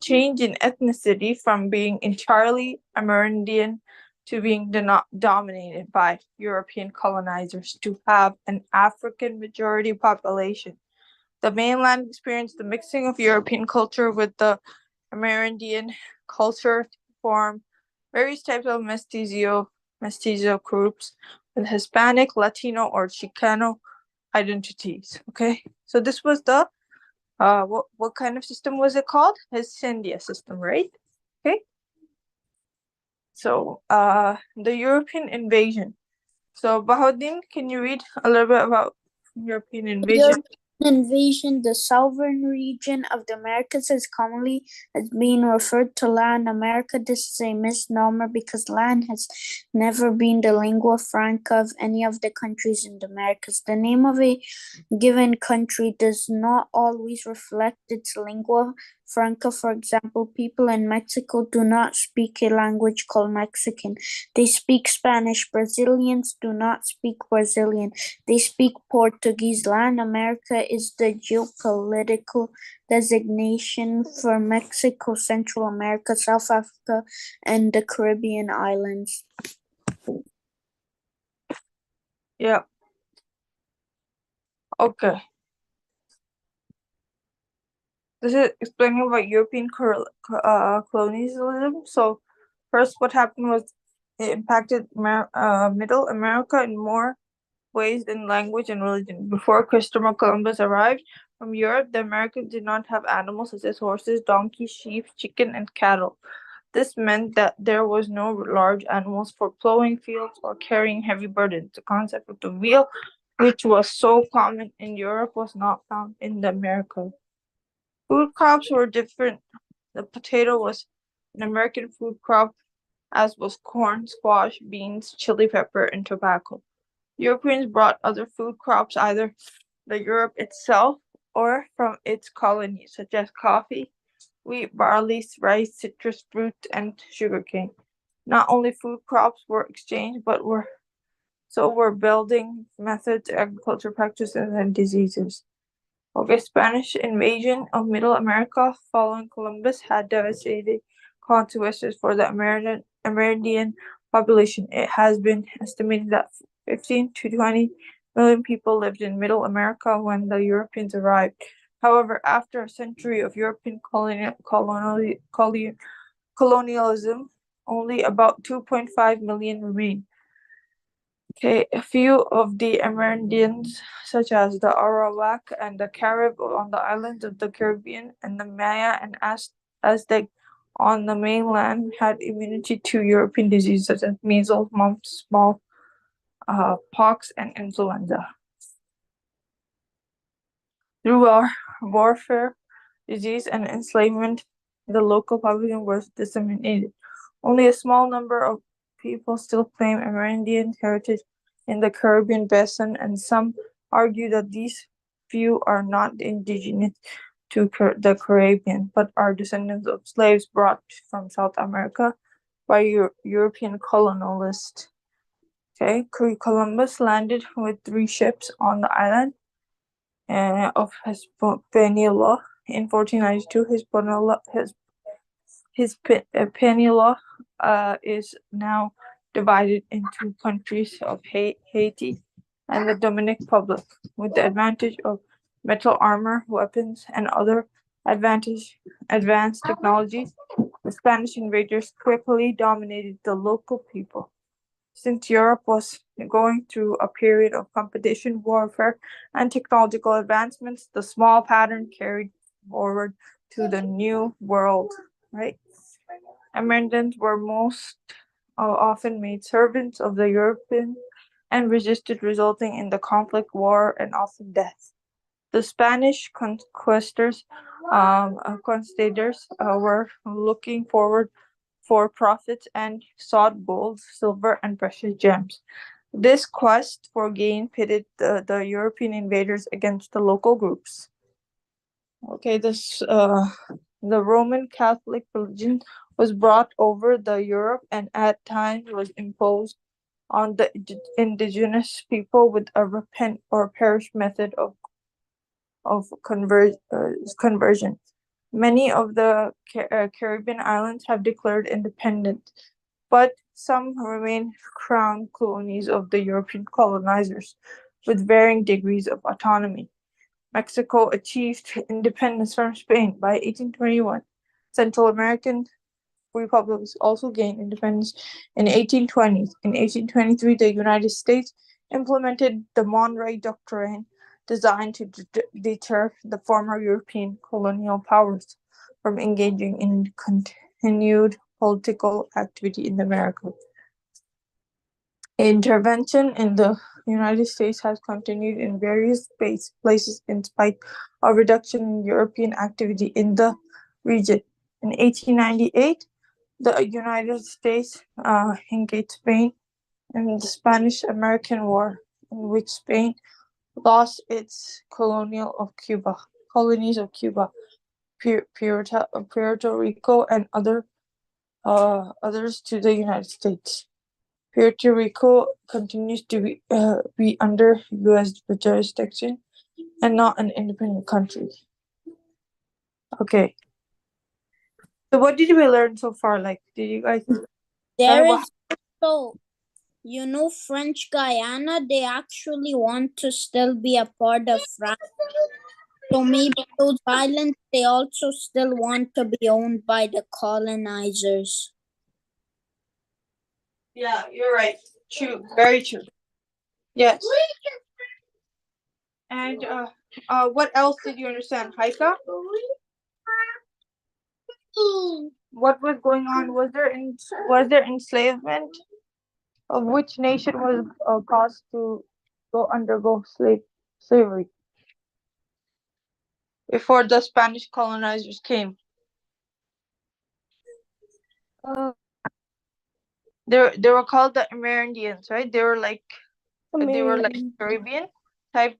changed in ethnicity from being entirely Amerindian to being dominated by European colonizers to have an African majority population. The mainland experienced the mixing of European culture with the Amerindian culture to form various types of mestizo groups with Hispanic, Latino, or Chicano identities. Okay, so this was the what kind of system was it called? Hacienda system, right? Okay. So the European invasion. So Bahauddin, can you read a little bit about European invasion? Invasion. The southern region of the Americas is commonly as being referred to Latin America. This is a misnomer because Latin has never been the lingua franca of any of the countries in the Americas. The name of a given country does not always reflect its lingua franca. For example, people in Mexico do not speak a language called Mexican. They speak Spanish. Brazilians do not speak Brazilian. They speak Portuguese. Latin America is the geopolitical designation for Mexico, Central America, South Africa, and the Caribbean islands. Yeah. Okay. This is explaining about European colonialism. So, first, what happened was it impacted Middle America in more ways than language and religion. Before Christopher Columbus arrived from Europe, the Americans did not have animals such as horses, donkeys, sheep, chicken, and cattle. This meant that there was no large animals for plowing fields or carrying heavy burdens. The concept of the wheel, which was so common in Europe, was not found in the Americas. Food crops were different. The potato was an American food crop, as was corn, squash, beans, chili pepper, and tobacco. Europeans brought other food crops either from Europe itself or from its colonies, such as coffee, wheat, barley, rice, citrus fruit, and sugarcane. Not only food crops were exchanged, but so were building methods, agriculture practices, and diseases. Okay, Spanish invasion of Middle America following Columbus had devastating consequences for the Amerindian population. It has been estimated that 15 to 20 million people lived in Middle America when the Europeans arrived. However, after a century of European colonialism, only about 2.5 million remained. Okay, a few of the Amerindians, such as the Arawak and the Carib on the islands of the Caribbean, and the Maya and Aztec on the mainland, had immunity to European diseases such as measles, mumps, small pox, and influenza. Through our warfare, disease, and enslavement, the local population was disseminated. Only a small number of people still claim Amerindian heritage in the Caribbean basin, and some argue that these few are not indigenous to the Caribbean, but are descendants of slaves brought from South America by European colonialists. Okay, Columbus landed with 3 ships on the island of Hispaniola in 1492. Hispaniola is now divided into countries of Haiti and the Dominican Republic, with the advantage of metal armor, weapons, and other advanced technologies. The Spanish invaders quickly dominated the local people. Since Europe was going through a period of competition, warfare, and technological advancements, the small pattern carried forward to the New World, right? Americans were most often made servants of the European and resisted, resulting in the conflict, war, and often death. The Spanish conquistadors were looking forward for profits and sought gold, silver, and precious gems. This quest for gain pitted the European invaders against the local groups. Okay, the Roman Catholic religion was brought over the Europe and at times was imposed on the indigenous people with a repent or perish method of conversion. Many of the Caribbean islands have declared independence, but some remain crown colonies of the European colonizers, with varying degrees of autonomy. Mexico achieved independence from Spain by 1821. Central American republics also gained independence in 1820s. In 1823, the United States implemented the Monroe Doctrine, designed to deter the former European colonial powers from engaging in continued political activity in America. Intervention in the United States has continued in various places in spite of reduction in European activity in the region. In 1898, the United States engaged Spain in the Spanish-American War, in which Spain lost its colonies of Cuba, Puerto Rico, and others to the United States. Puerto Rico continues to be under U.S. jurisdiction and not an independent country. Okay. So what did we learn so far? Like, did you guys? There what- is also, French Guyana, they actually want to still be a part of France. So maybe those islands, they also still want to be owned by the colonizers. Yeah, you're right. True. Very true. Yes. And what else did you understand, Haika? What was going on? Was there enslavement? Of which nation was caused to undergo slavery before the Spanish colonizers came? They were called the Amerindians, right? They were like Caribbean type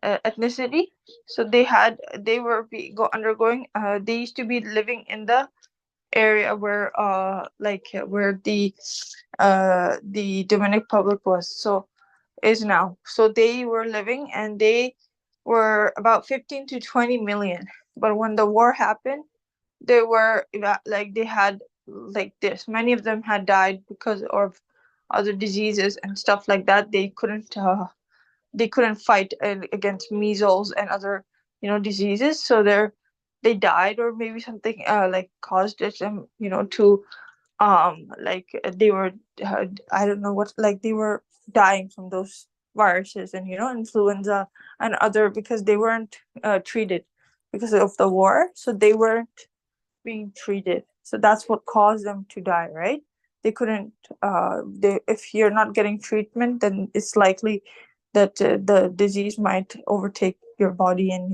ethnicity. So they were undergoing. They used to be living in the area where where the Dominican Republic is now. So they were living, and they were about 15 to 20 million. But when the war happened, they were they had like this. Many of them had died because of other diseases and stuff like that. They couldn't fight against measles and other diseases. So they died, or maybe something caused it to they were I don't know what, like they were dying from those viruses and influenza and other, because they weren't treated because of the war. So they weren't being treated, so that's what caused them to die, right? They couldn't if you're not getting treatment, then it's likely that the disease might overtake your body, and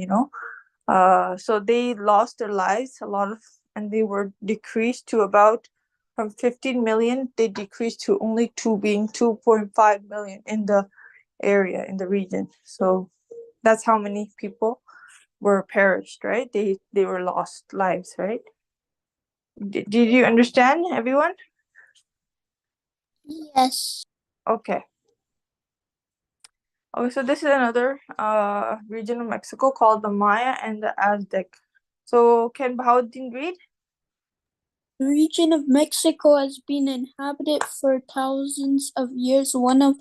so they lost their lives a lot of, and they were decreased to about, from 15 million, they decreased to only being 2.5 million in the area, in the region. So that's how many people were perished, right? They were lost lives, right? Did you understand, everyone? Yes. Okay. Okay, so this is another region of Mexico called the Maya and the Aztec. So can Bahauddin read? The region of Mexico has been inhabited for thousands of years. One of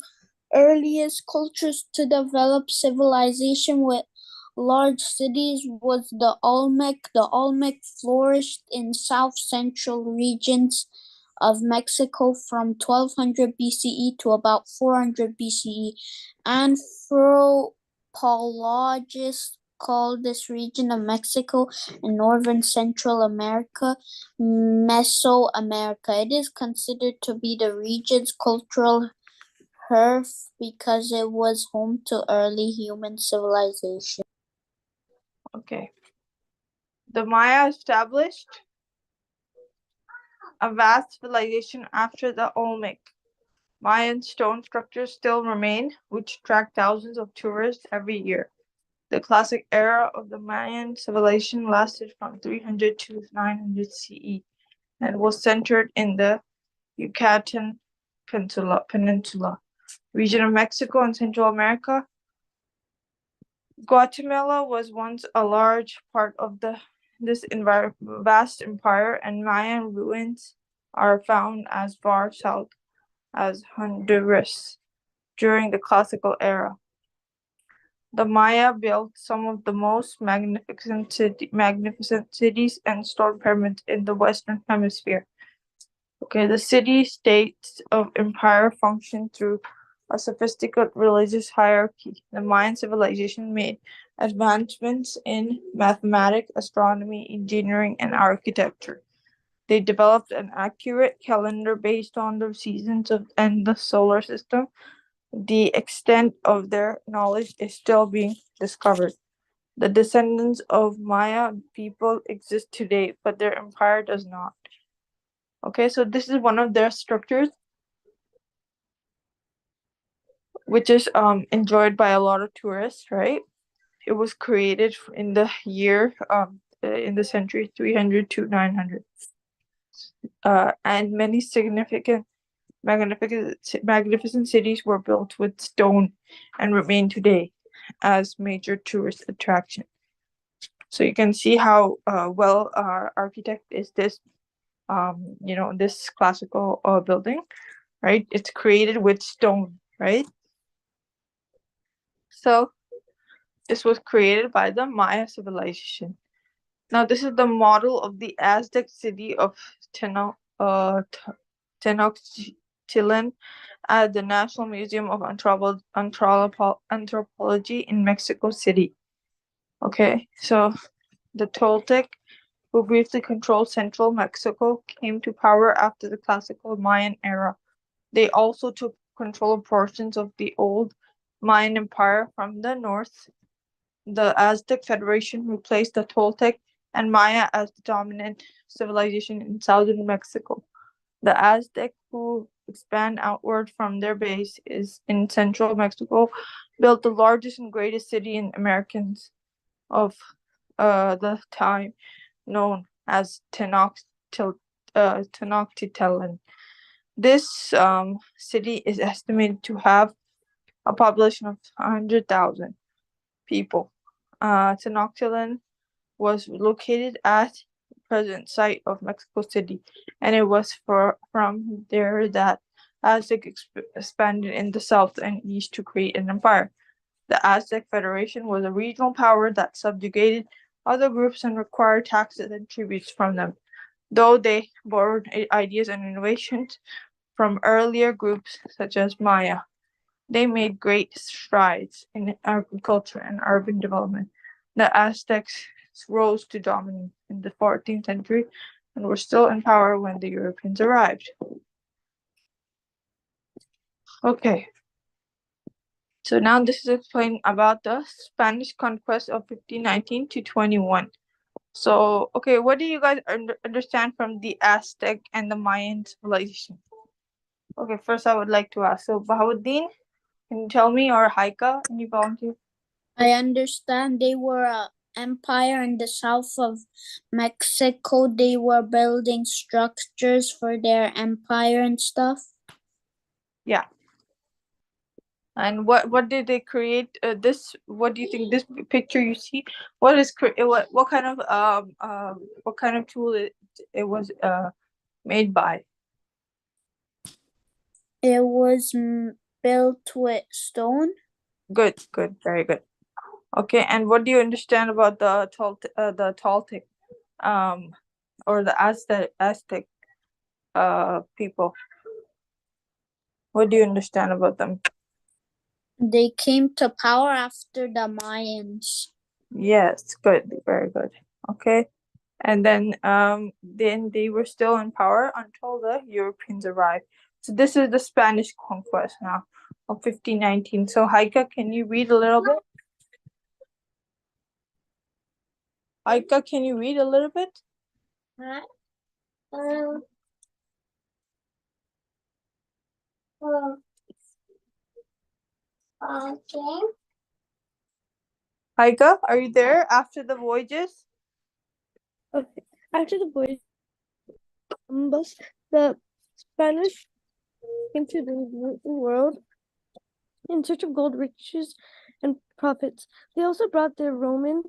earliest cultures to develop civilization with large cities was the Olmec. The Olmec flourished in south-central regions of Mexico from 1200 BCE to about 400 BCE. Anthropologists call this region of Mexico in northern Central America Mesoamerica. It is considered to be the region's cultural hearth because it was home to early human civilization. Okay. The Maya established a vast civilization after the Olmec. Mayan stone structures still remain, which attract thousands of tourists every year. The classic era of the Mayan civilization lasted from 300 to 900 CE and was centered in the Yucatan Peninsula, region of Mexico and Central America. Guatemala was once a large part of this vast empire, and Mayan ruins are found as far south as Honduras during the classical era. The Maya built some of the most magnificent cities and stone pyramids in the Western Hemisphere. Okay, the city-states of empire functioned through a sophisticated religious hierarchy. The Mayan civilization made advancements in mathematics, astronomy, engineering, and architecture. They developed an accurate calendar based on the seasons and the solar system. The extent of their knowledge is still being discovered. The descendants of Maya people exist today, but their empire does not. Okay, so this is one of their structures, which is enjoyed by a lot of tourists, right? It was created in the year in the century 300 to 900. And many magnificent cities were built with stone and remain today as major tourist attraction. So you can see how well our architect is this this classical building, right? It's created with stone, right? So this was created by the Maya civilization. Now this is the model of the Aztec city of Tenochtitlan at the National Museum of Anthropology in Mexico City. Okay, so the Toltec, who briefly controlled central Mexico, came to power after the classical Mayan era. They also took control of portions of the old Mayan Empire from the north. The Aztec Federation replaced the Toltec and Maya as the dominant civilization in southern Mexico. The Aztec, who expand outward from their base is in central Mexico, built the largest and greatest city in Americans of the time, known as Tenochtitlan. This city is estimated to have a population of 100,000 people. Tenochtitlan was located at the present site of Mexico City, and it was from there that Aztec expanded in the south and east to create an empire. The Aztec Federation was a regional power that subjugated other groups and required taxes and tributes from them. Though they borrowed ideas and innovations from earlier groups such as Maya, they made great strides in agriculture and urban development. The Aztecs rose to dominance in the 14th century and were still in power when the Europeans arrived. Okay. So now this is explaining about the Spanish conquest of 1519 to 21. So, okay, what do you guys understand from the Aztec and the Mayan civilization? Okay, first I would like to ask, so Bahauddin, can you tell me, or Haika, any volunteer? I understand they were an empire in the south of Mexico. They were building structures for their empire and stuff. Yeah. And what did they create? This, what do you think? This picture you see, what is what kind of tool it was made by? It was built with stone. Good, very good. Okay, and what do you understand about the Toltec, or the Aztec people? What do you understand about them? They came to power after the Mayans. Yes, good, very good. Okay, and then they were still in power until the Europeans arrived. So this is the Spanish conquest now of 1519. So Haika, can you read a little bit? Haika, can you read a little bit? Okay. Haika, are you there after the voyages? Okay. After the voyage of Columbus, the Spanish came to the New World in search of gold, riches, and profits. They also brought their Roman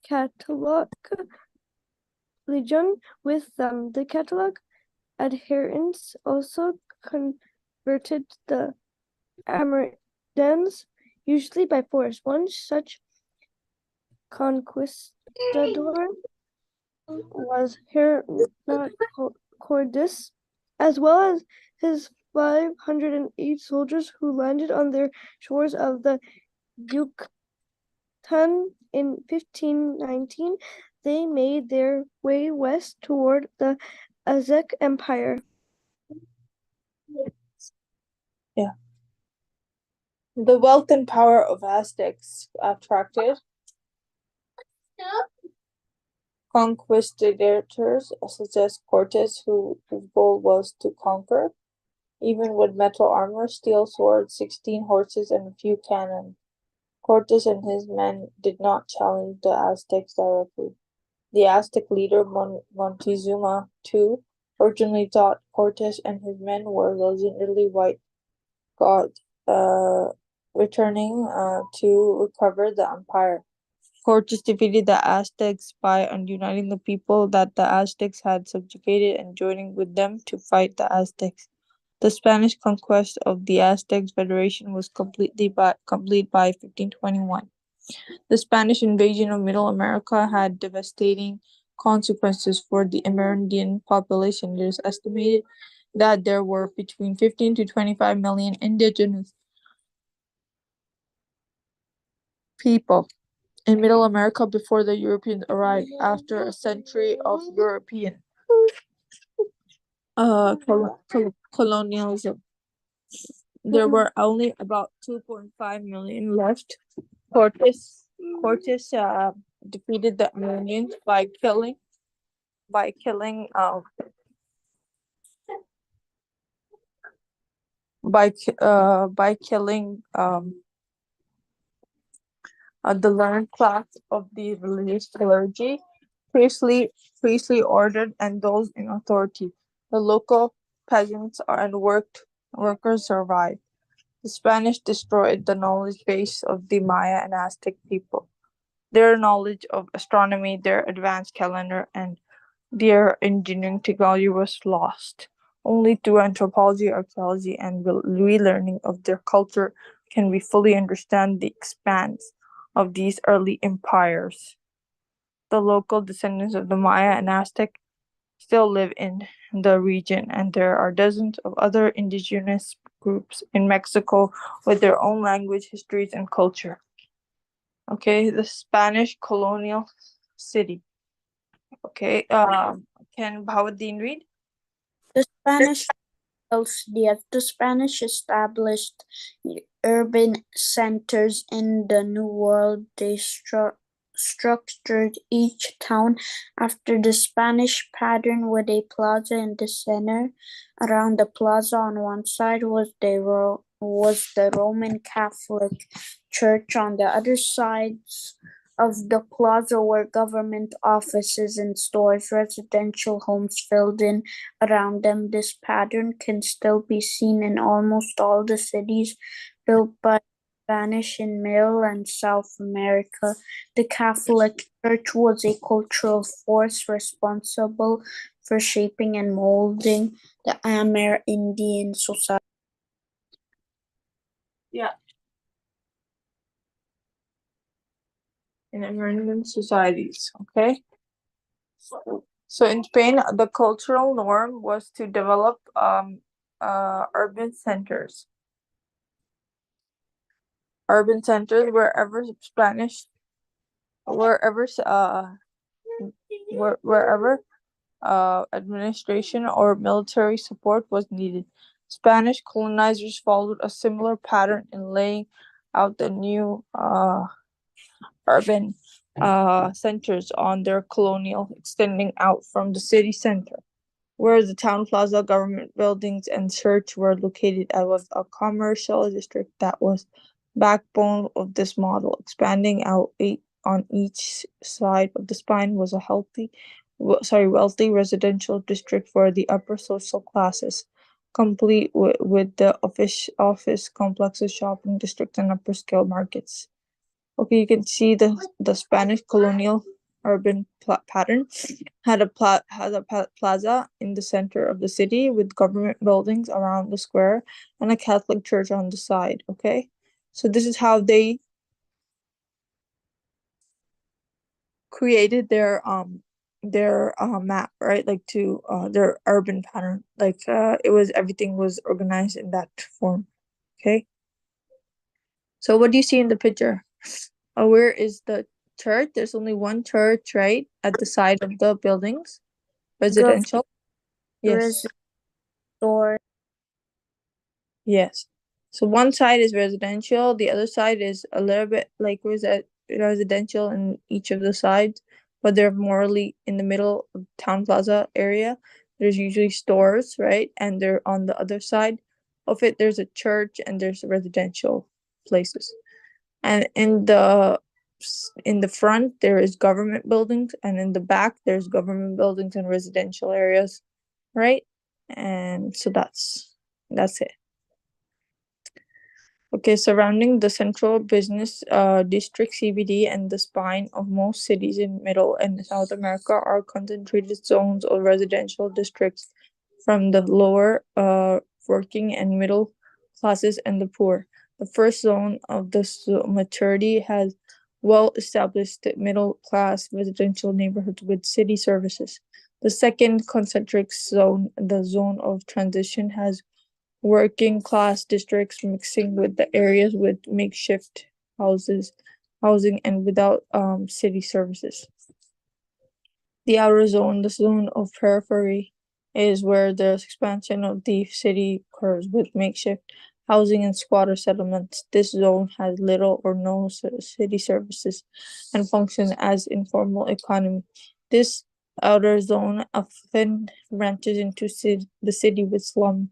Catholic religion with them. The Catholic adherents also converted the Amerindians, usually by force. One such conquistador was Hernandez, as well as his 508 soldiers who landed on their shores of the Yucatan in 1519. They made their way west toward the Aztec Empire. Yeah. The wealth and power of Aztecs attracted conquistadors such as Cortes, whose goal was to conquer, even with metal armor, steel swords, 16 horses, and a few cannon. Cortes and his men did not challenge the Aztecs directly. The Aztec leader Montezuma II originally thought Cortes and his men were legendary white gods, returning to recover the empire. Cortes defeated the Aztecs by uniting the people that the Aztecs had subjugated and joining with them to fight the Aztecs. The Spanish conquest of the Aztec Federation was complete by 1521. The Spanish invasion of Middle America had devastating consequences for the Amerindian population. It is estimated that there were between 15 to 25 million indigenous people in Middle America before the Europeans arrived. After a century of European colonialism, there were only about 2.5 million left. Cortes defeated the Americans by killing by killing the learned class of the religious clergy, priestly ordered, and those in authority. The local peasants and workers survived. The Spanish destroyed the knowledge base of the Maya and Aztec people. Their knowledge of astronomy, their advanced calendar, and their engineering technology was lost. Only through anthropology, archaeology, and relearning of their culture can we fully understand the expanse of these early empires. The local descendants of the Maya and Aztec still live in the region, and there are dozens of other indigenous groups in Mexico with their own language, histories, and culture. Okay, the Spanish colonial city. Okay, can Bahauddin read? The Spanish established urban centers in the New World. They structured each town after the Spanish pattern with a plaza in the center. Around the plaza on one side was the Roman Catholic Church. On the other sides of the plaza were government offices and stores. Residential homes filled in around them. This pattern can still be seen in almost all the cities built by Spanish in Middle and South America. The Catholic Church was a cultural force responsible for shaping and molding the Amerindian society. Yeah. In American societies, okay? So in Spain, the cultural norm was to develop urban centers. Urban centers wherever administration or military support was needed. Spanish colonizers followed a similar pattern in laying out the new urban centers on their colonial, extending out from the city center, where the town plaza, government buildings, and church were located. It was a commercial district that was backbone of this model. Expanding out on each side of the spine was a wealthy residential district for the upper social classes, complete with the office complexes, shopping districts, and upper scale markets. Okay, you can see the Spanish colonial urban pattern had a plaza in the center of the city with government buildings around the square and a Catholic church on the side. Okay, so this is how they created their map, right? Like to their urban pattern. Like everything was organized in that form. Okay. So what do you see in the picture? Where is the church? There's only one church, right? At the side of the buildings. Residential. Yes. Store. Yes. So one side is residential, the other side is a little bit like residential in each of the sides, but they're morely in the middle of town plaza area. There's usually stores, right? And they're on the other side of it. There's a church and there's residential places. And in the front there is government buildings, and in the back there's government buildings and residential areas, right? And so that's it. Okay, surrounding the central business district CBD and the spine of most cities in Middle and South America are concentrated zones of residential districts from the lower working and middle classes and the poor. The first zone of the maturity has well-established middle class residential neighborhoods with city services. The second concentric zone, the zone of transition, has working class districts mixing with the areas with makeshift housing and without city services. The outer zone, the zone of periphery, is where the expansion of the city occurs with makeshift housing and squatter settlements. This zone has little or no city services and functions as informal economy. This outer zone often branches into the city with slums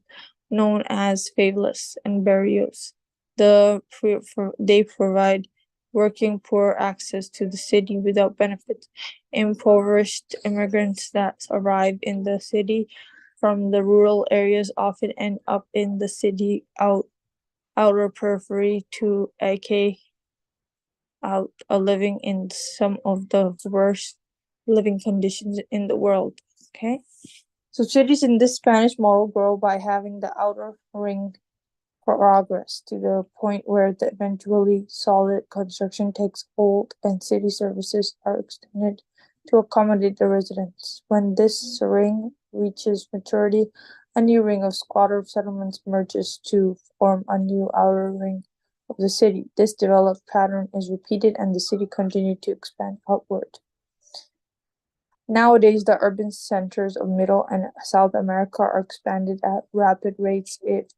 known as favelas and barrios. They provide working poor access to the city without benefits. Impoverished immigrants that arrive in the city from the rural areas often end up in the city outer periphery to aka out living in some of the worst living conditions in the world. Okay, so cities in this Spanish model grow by having the outer ring progress to the point where the eventually solid construction takes hold and city services are extended to accommodate the residents. When this ring reaches maturity, a new ring of squatter settlements merges to form a new outer ring of the city. This developed pattern is repeated and the city continued to expand outward. Nowadays, the urban centers of Middle and South America are expanded at rapid rates. It's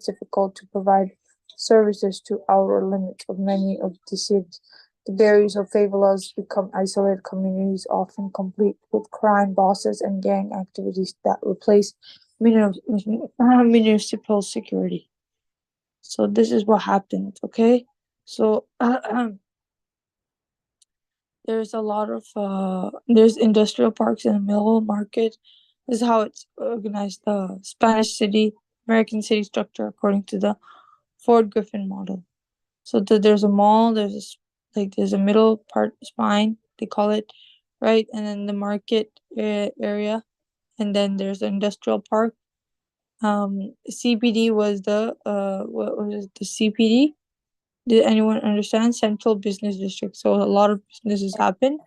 difficult to provide services to outer limits of many of the cities. The barriers of favelas become isolated communities, often complete with crime bosses and gang activities that replace municipal security. So this is what happened, okay? So there's a lot of there's industrial parks in the middle market. This is how it's organized, the Spanish city, American city structure according to the Ford Griffin model. So there's a mall, there's a middle part spine, they call it, right? And then the market area, and then there's the industrial park. CBD was the what was it, the CPD? Did anyone understand? Central Business District. So a lot of businesses happen.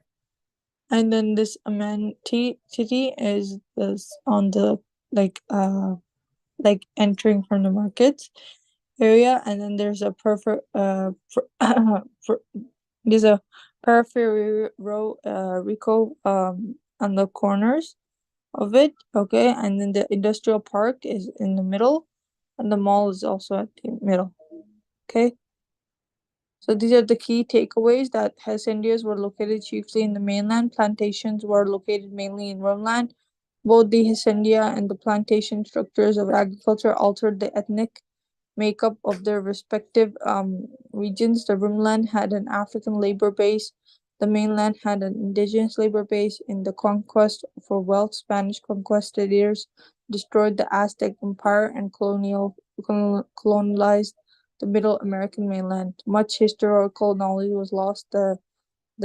And then this amenity is this on the like entering from the markets area, and then there's a there's a periphery Rico on the corners of it, okay, and then the industrial park is in the middle, and the mall is also at the middle, okay. So these are the key takeaways that haciendas were located chiefly in the mainland. Plantations were located mainly in Rumland. Both the hacienda and the plantation structures of agriculture altered the ethnic makeup of their respective regions. The Rumland had an African labor base. The mainland had an indigenous labor base. In the conquest for wealth, Spanish conquistadors destroyed the Aztec Empire and colonized the Middle American mainland. Much historical knowledge was lost. The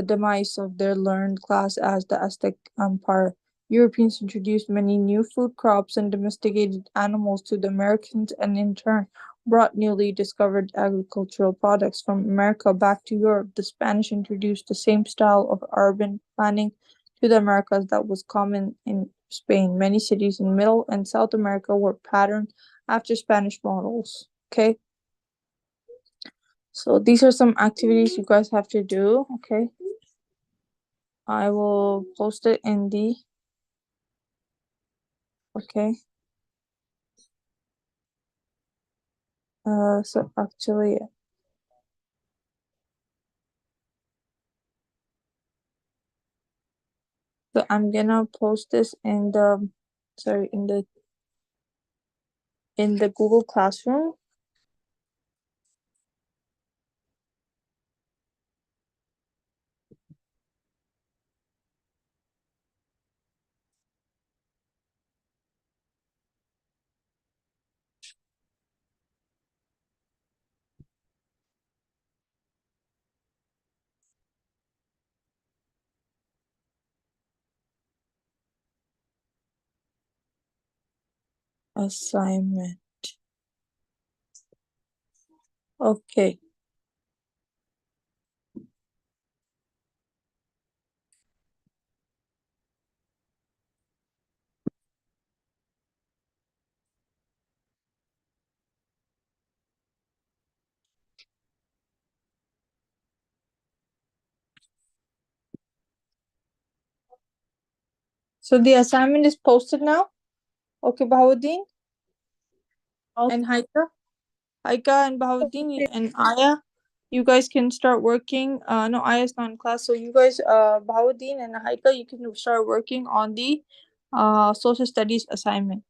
demise of their learned class as the Aztec Empire. Europeans introduced many new food crops and domesticated animals to the Americans, and in turn brought newly discovered agricultural products from America back to Europe. The Spanish introduced the same style of urban planning to the Americas that was common in Spain. Many cities in Middle and South America were patterned after Spanish models. Okay. So these are some activities you guys have to do, okay? I will post it in the, okay? So actually, so I'm gonna post this in the, sorry, in the Google Classroom. Assignment. Okay. So the assignment is posted now. Okay, Bahauddin and Haika and Bahauddin and Aya, you guys can start working. No, Aya's not in class, so you guys, Bahauddin and Haika, you can start working on the social studies assignment.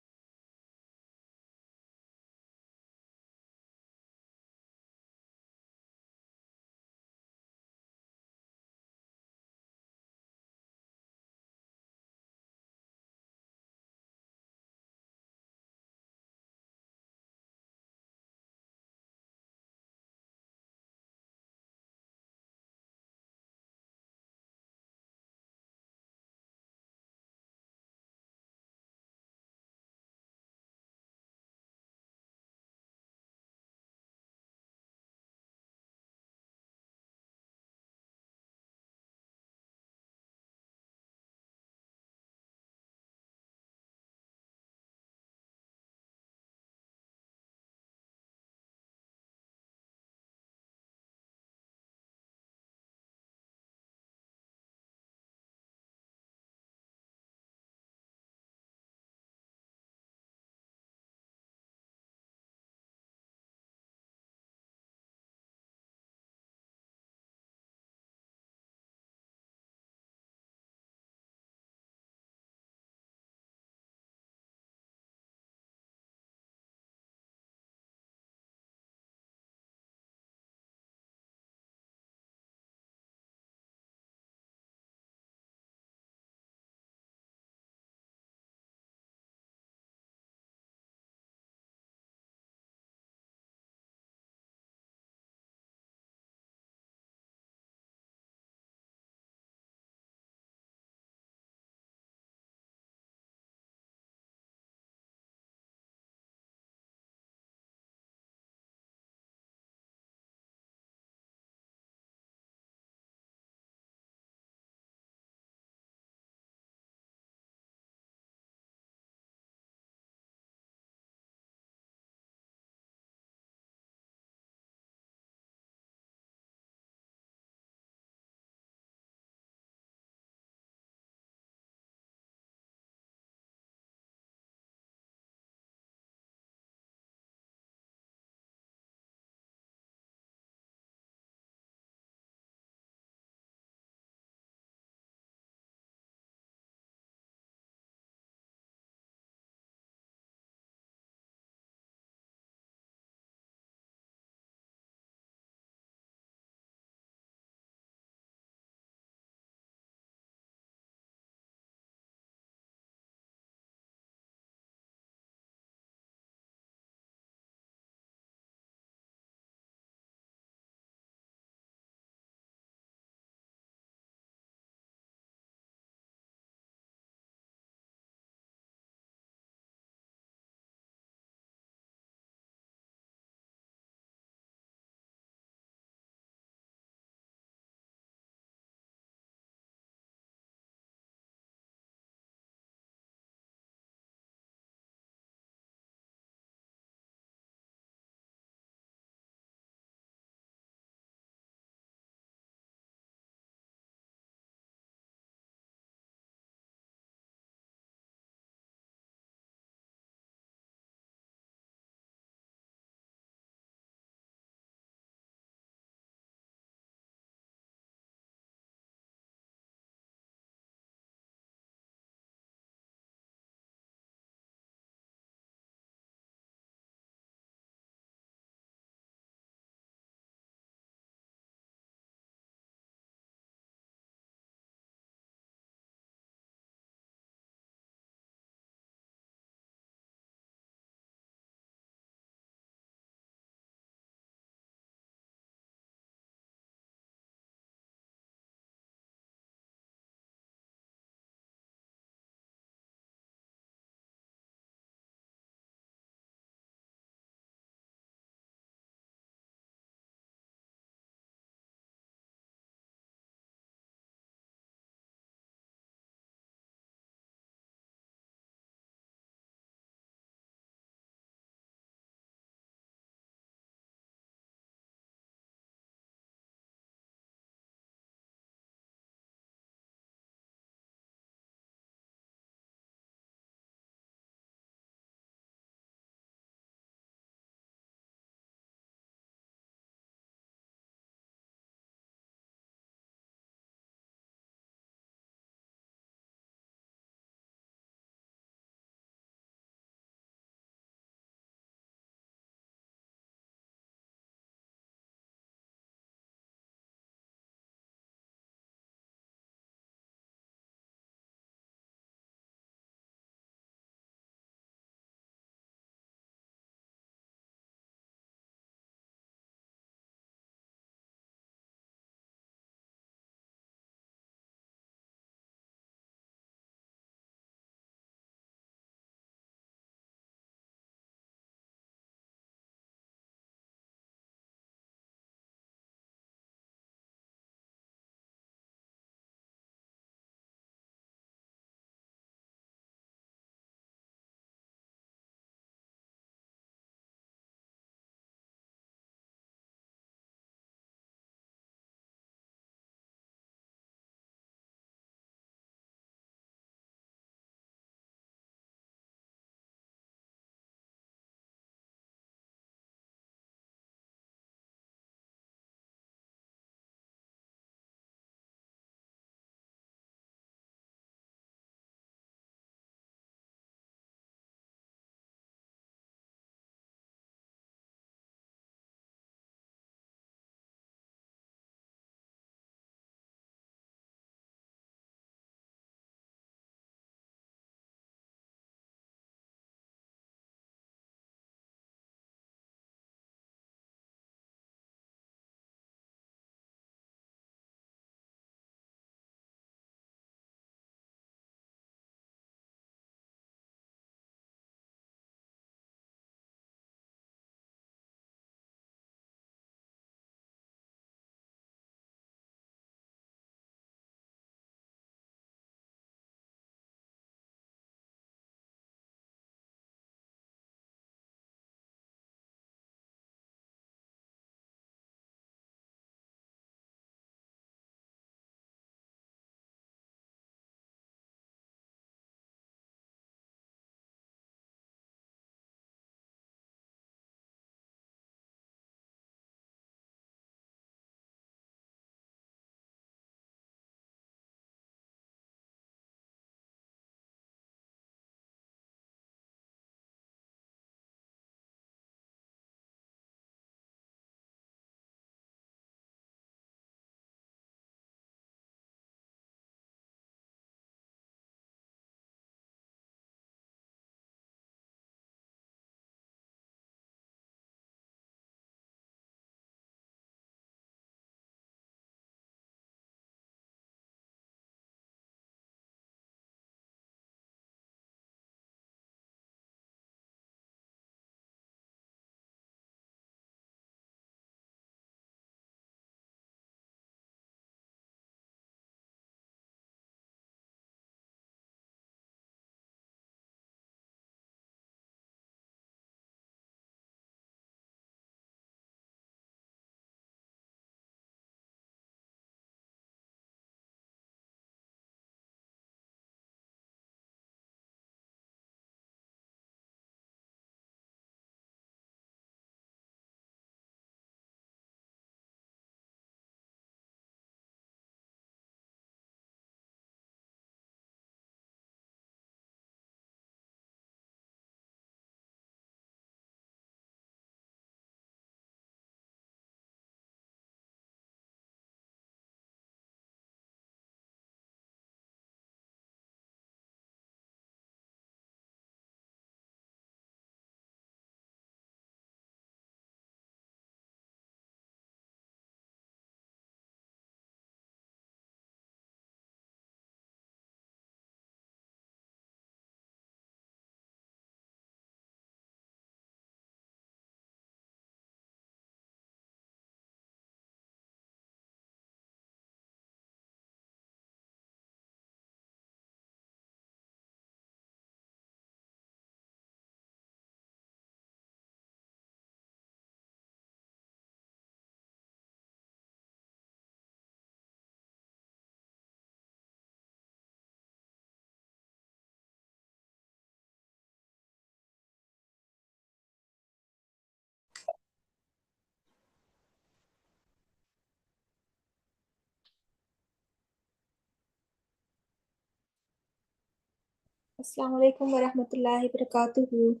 Assalamu alaikum wa rahmatullahi wa barakatuhu.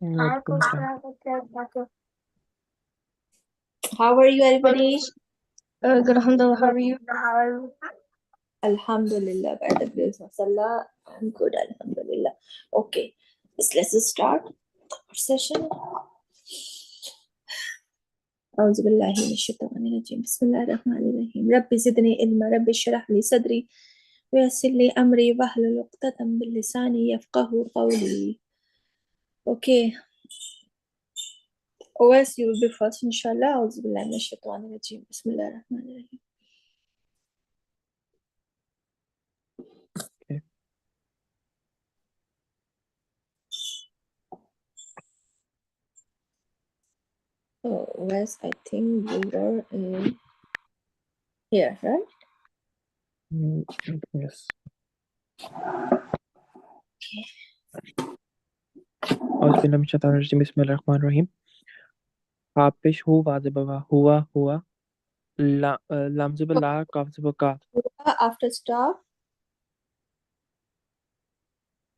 Walaikum salam. How are you, everybody? Good, alhamdulillah. How are you? Alhamdulillah, by the grace of Allah, I'm good, alhamdulillah. Okay, let's start our session. أعوذ بالله من الشيطان الرجيم بسم الله الرحمن الرحيم رب زدني علما رب اشرح لي صدري ويسر لي أمري واحلل عقدة من لساني يفقهوا قولي. Okay, OS you will be first inshallah. أعوذ بالله من الشيطان الرجيم بسم الله الرحمن الرحيم. Okay. Oh, OS, I think we were in here, right? Yes. Okay. أعوذ بالله من الشيطان الرجيم بسم الله الرحمن الرحيم. حابش هو واجب هو لا لمزب لا قفزب ka After stop,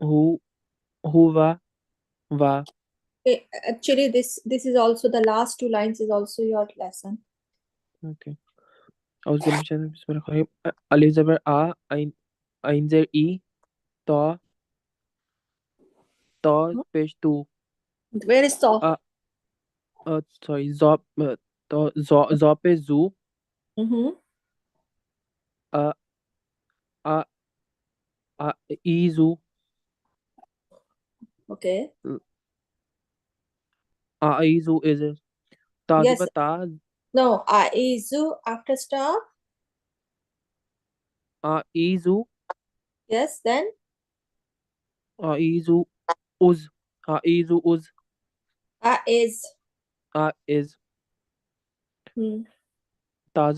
هو wa okay, actually this is also the last two lines is also your lesson. okay. أعوذ بالله من الشيطان بسم الله الرحمن الرحيم. ألف زبر عين زر إي تا پیش تو Where is stop? sorry زا पे زو a izu Okay. izu is Yes. ta No. Izu after stop. izu Yes. Then. izu uz izu uz Is. is Hmm. ta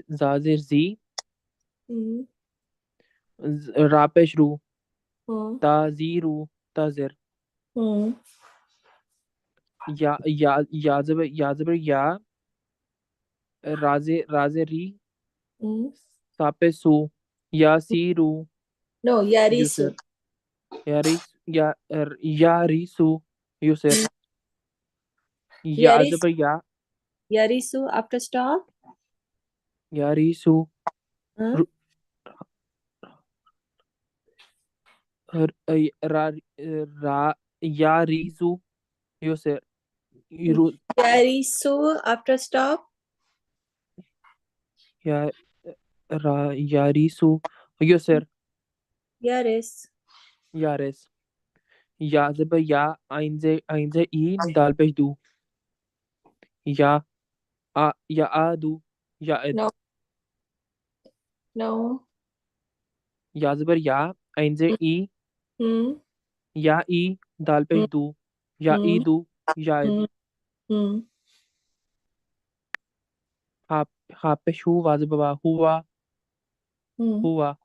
zazir zi Hmm. rapesh ru Hmm. taziru tazir Hmm. yazber ya raze ri Hmm. sape su yasiru No. Yarisu. yusir yarisu yusir Yarisu. yazber ya Yarisu after stop. yarisu Huh? yarisu yusir Yarisu after stop. yarisu yusir Yaris. yaris yazber ya ainze i dalpesh du ya adu yaid No. No. yazber ya ainze i Hmm. ya i dalpesh du ya Hmm. idu yaid Hmm. Hmm. hapesh hu wazba huwa Hmm. huwa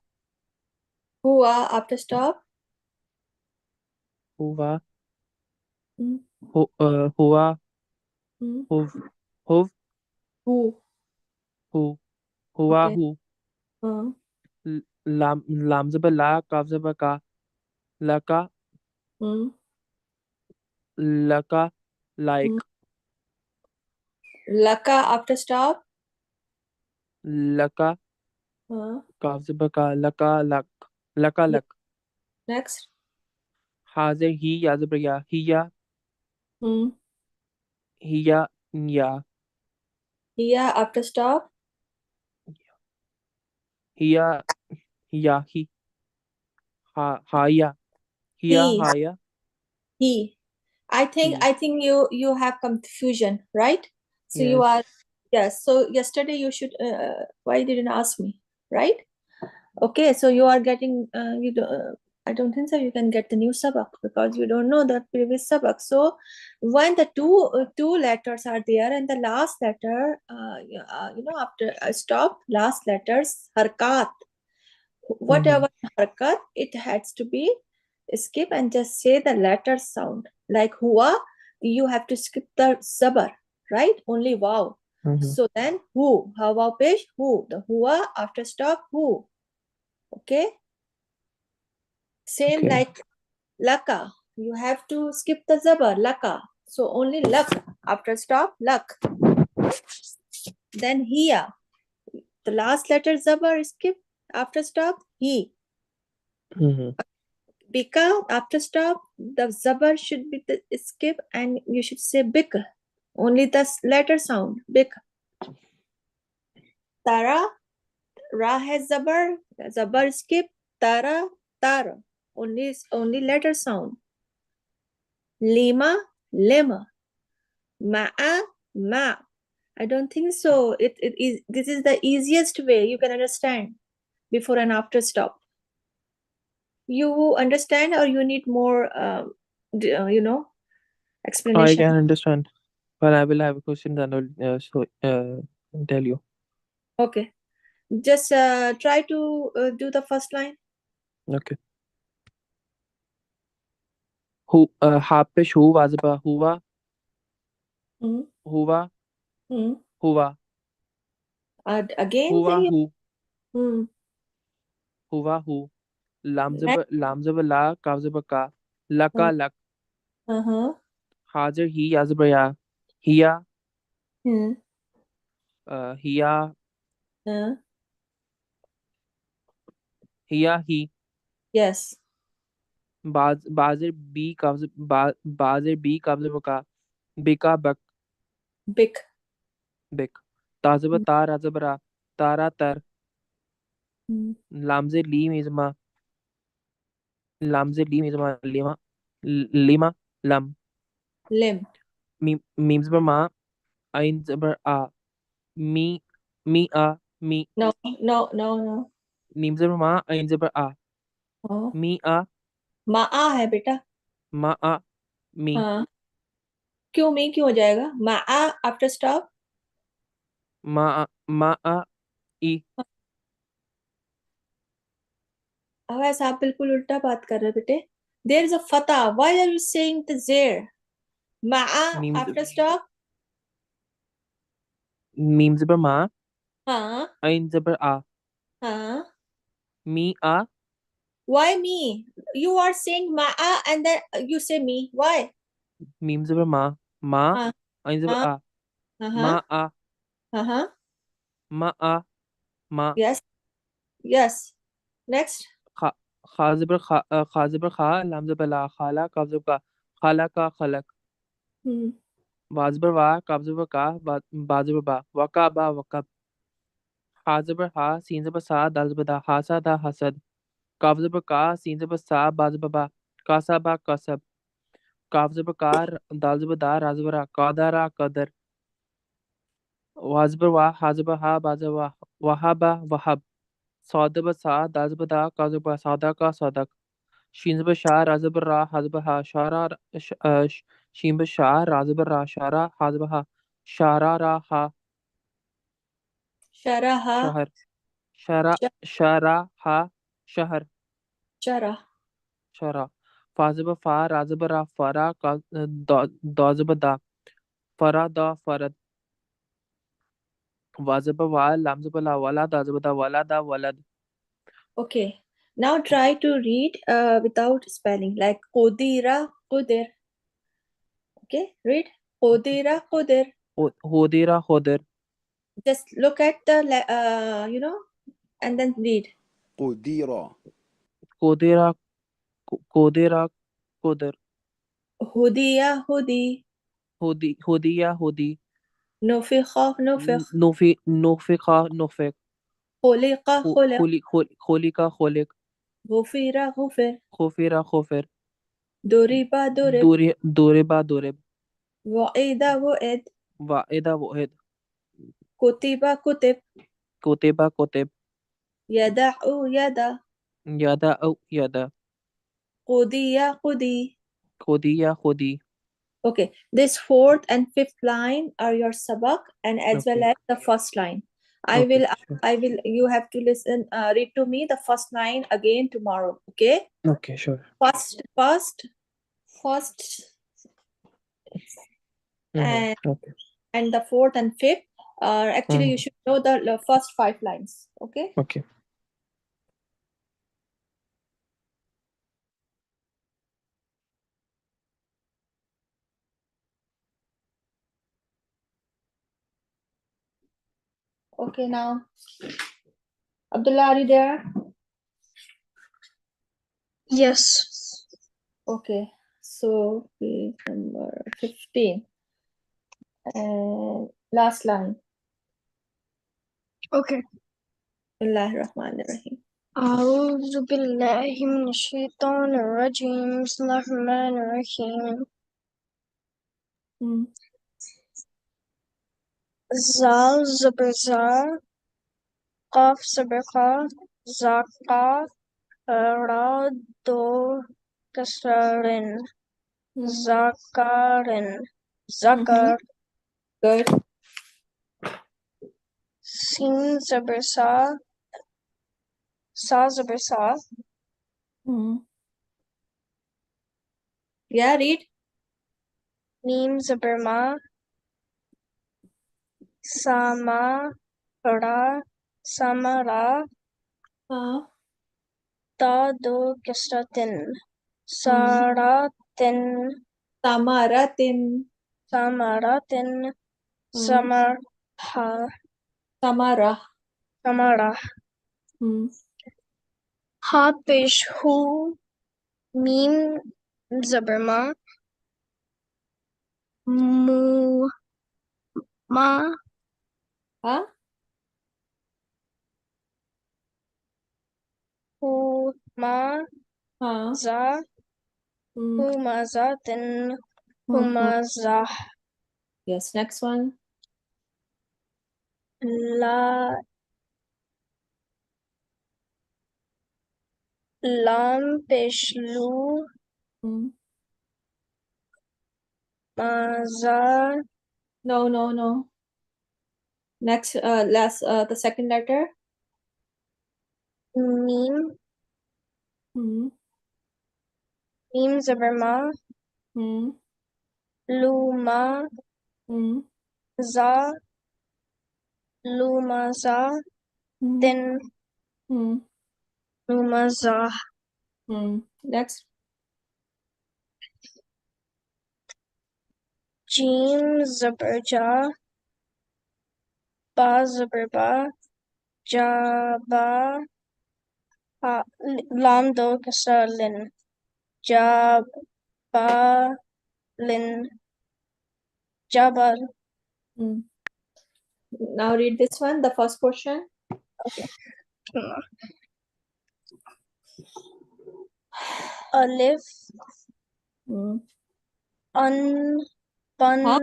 Hua after stop. huwa Hmm. huwa Hmm. huv Who. hu huwa Okay. hu Huh. lam zaba la kaf zaba ka laka Hmm. laka like Laka after stop. laka Huh. kaf zaba ka laka laka Yeah. lak Next. hazir hi yazaba ya hiya Hmm. hiya ya Here after stop. hiya ya hi haya hiya He. haya He. I think you have confusion, right? So you yes are, yes. So yesterday you should why you didn't ask me, right? Okay, so you are getting I don't think so you can get the new sabak because you don't know the previous sabak. So when the two letters are there and the last letter after stop last letters harkat, whatever harkat, it has to be skip and just say the letter sound. Like hua, you have to skip the sabar, right? Only wow. So then who, how about page who, the hua after stop who. Okay. Same Okay. like laka. You have to skip the zabar, laka. So only lak. After stop, lak. Then hiya. The last letter zabar skip. After stop, he. Mm-hmm. Bika, after stop, the zabar should be the skip and you should say bik. Only the letter sound, bik. Tara, ra has zabar skip, tara, tara. Only letter sound. Lima, lema. Ma'a, ma. I don't think so. It is, this is the easiest way you can understand before and after stop. You understand or you need more, I explanation? can understand. But I will have a question, then I'll tell you. Okay. Just try to do the first line. Okay. Who Hapish who was about huwa Hmm. huwa Hmm. huwa Again, huwa say who hmm. huwa who Next. lamzaba la kavzaba ka laka lak Uh-huh. hazer he yazba ya hiya Hmm. hiya Uh, hiya he yes. bazer b bazer b kavzaba ka bika bak Big. bik tazaba ta razaba ra tara tar Hmm. lamze lima lima lam Limb. mim zabar ma ain zabar a mi mi No, no, no, no. mim zabar ma ain zabar a हाँ mi a माँ है बेटा. ma a mi हाँ. क्यों मी क्यों हो जाएगा? माँ after stop. ma a i अब ऐसा आप बिल्कुल उल्टा बात कर रहे हो बेटे. There is a fata. Why are you saying the there? माँ mim after stop. mim zabar ma हाँ. ain zabar a हाँ. mi a Why me? You are saying ma'a and then you say me. Why? mim zabar ma हाँ. ain zabar हाँ. a हाँ. हाँ. ma a ma Yes. Yes. Next. kha kha zabar kha lam zabar la khala kaf zabar ka khala ka khalak Hmm. ba zabar wa kaf zabar ka ba zabar ba waka ba wakab ha zabar ha sin zabar sa dal zabar da hasa da hasad kaf zabar ka sin zabar sa ba zabar ba kasa ba kasab kaf zabar ka dal zabar da ra zabar ra qadara qadar wa zabar wa ha zabar ha ba zabar wa wahaba wahab صاد بسا داز بدا كاز بسادا كا صادق شين بشا راز برا حز بها شارا شين بشا راز برا شارا حز بها شارا را ها Sharaha. شهر شارا شارا ها شهر Shara. شارا فاز بفا راز برا فرا داز بدا فرا دا فرد واز بوا لامز بلا ولا داز بدا ولا دا ولد Okay. Now try to read without spelling like Qudira Qudir. Okay. Read Qudira Qudir. هوديرا هودر Just look at the and then read. قديرة كوديرا كوديرا كودر Hudiya Hudi. هوديا هودي Nufikha Nufik. نوفيقا نوفيق Khuliqa Khuliq. خوليكا خوليك Ghufira Ghufir. خوفيرا خوفر Duriba Durib. دوربا دورب Wa'ida Wu'id. واحدة واحد Kutiba Kutib. كتبا كتب Yada'u Yada. يدا أو يدا Qudiya Qudi. خوديا خودي Okay, this fourth and fifth line are your sabak and as well okay as the first line. okay sure. You have to listen, read to me the first line again tomorrow. Okay, okay sure first, mm-hmm. and okay and the fourth and fifth. Actually, you mm-hmm. should know the first 5 lines. Okay. okay Okay, now. Abdullah, are you there? Yes. Okay, so page number 15. And last line. Okay. Bismillahirrahmanirrahim. أعوذ بالله من الشيطان الرجيم بسم الله الرحمن الرحيم زال زبر زا قاف زبر قا زاقا را دو كسرين زكارن زكر Good. سين زبر سا زبر سا Yeah, read. ميم زبر ما سما را سمرا تا دو كسرتين ساراتن Samaratin. سمراتن سمرها Samara. سمرة ها پیش هو ميم زبر ما مو ما Huh? هو ما زا هو ما زاتن هما زا Yes, next one. لا لام پیش لو ما زا No, no, no. Next, the second letter. ميم ميم زبر ما لو ما زا لو ما زا تن لو ما زا Next. جيم زبر جا با زبر با جا با لام دو كسر لن جا با لن جبل Now read this one, the first portion. okay ألف أن بن Huh?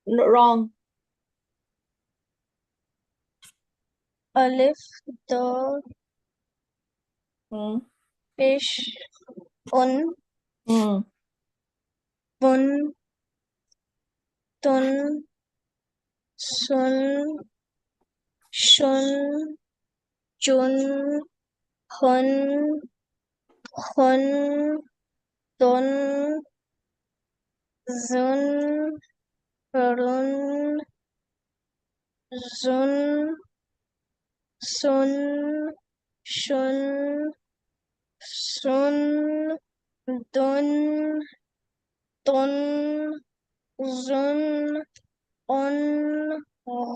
No, wrong. ألف دو پیش أن بن تن سن شن جن هن هن دن زن رن زن سن شن سن دن دن زن on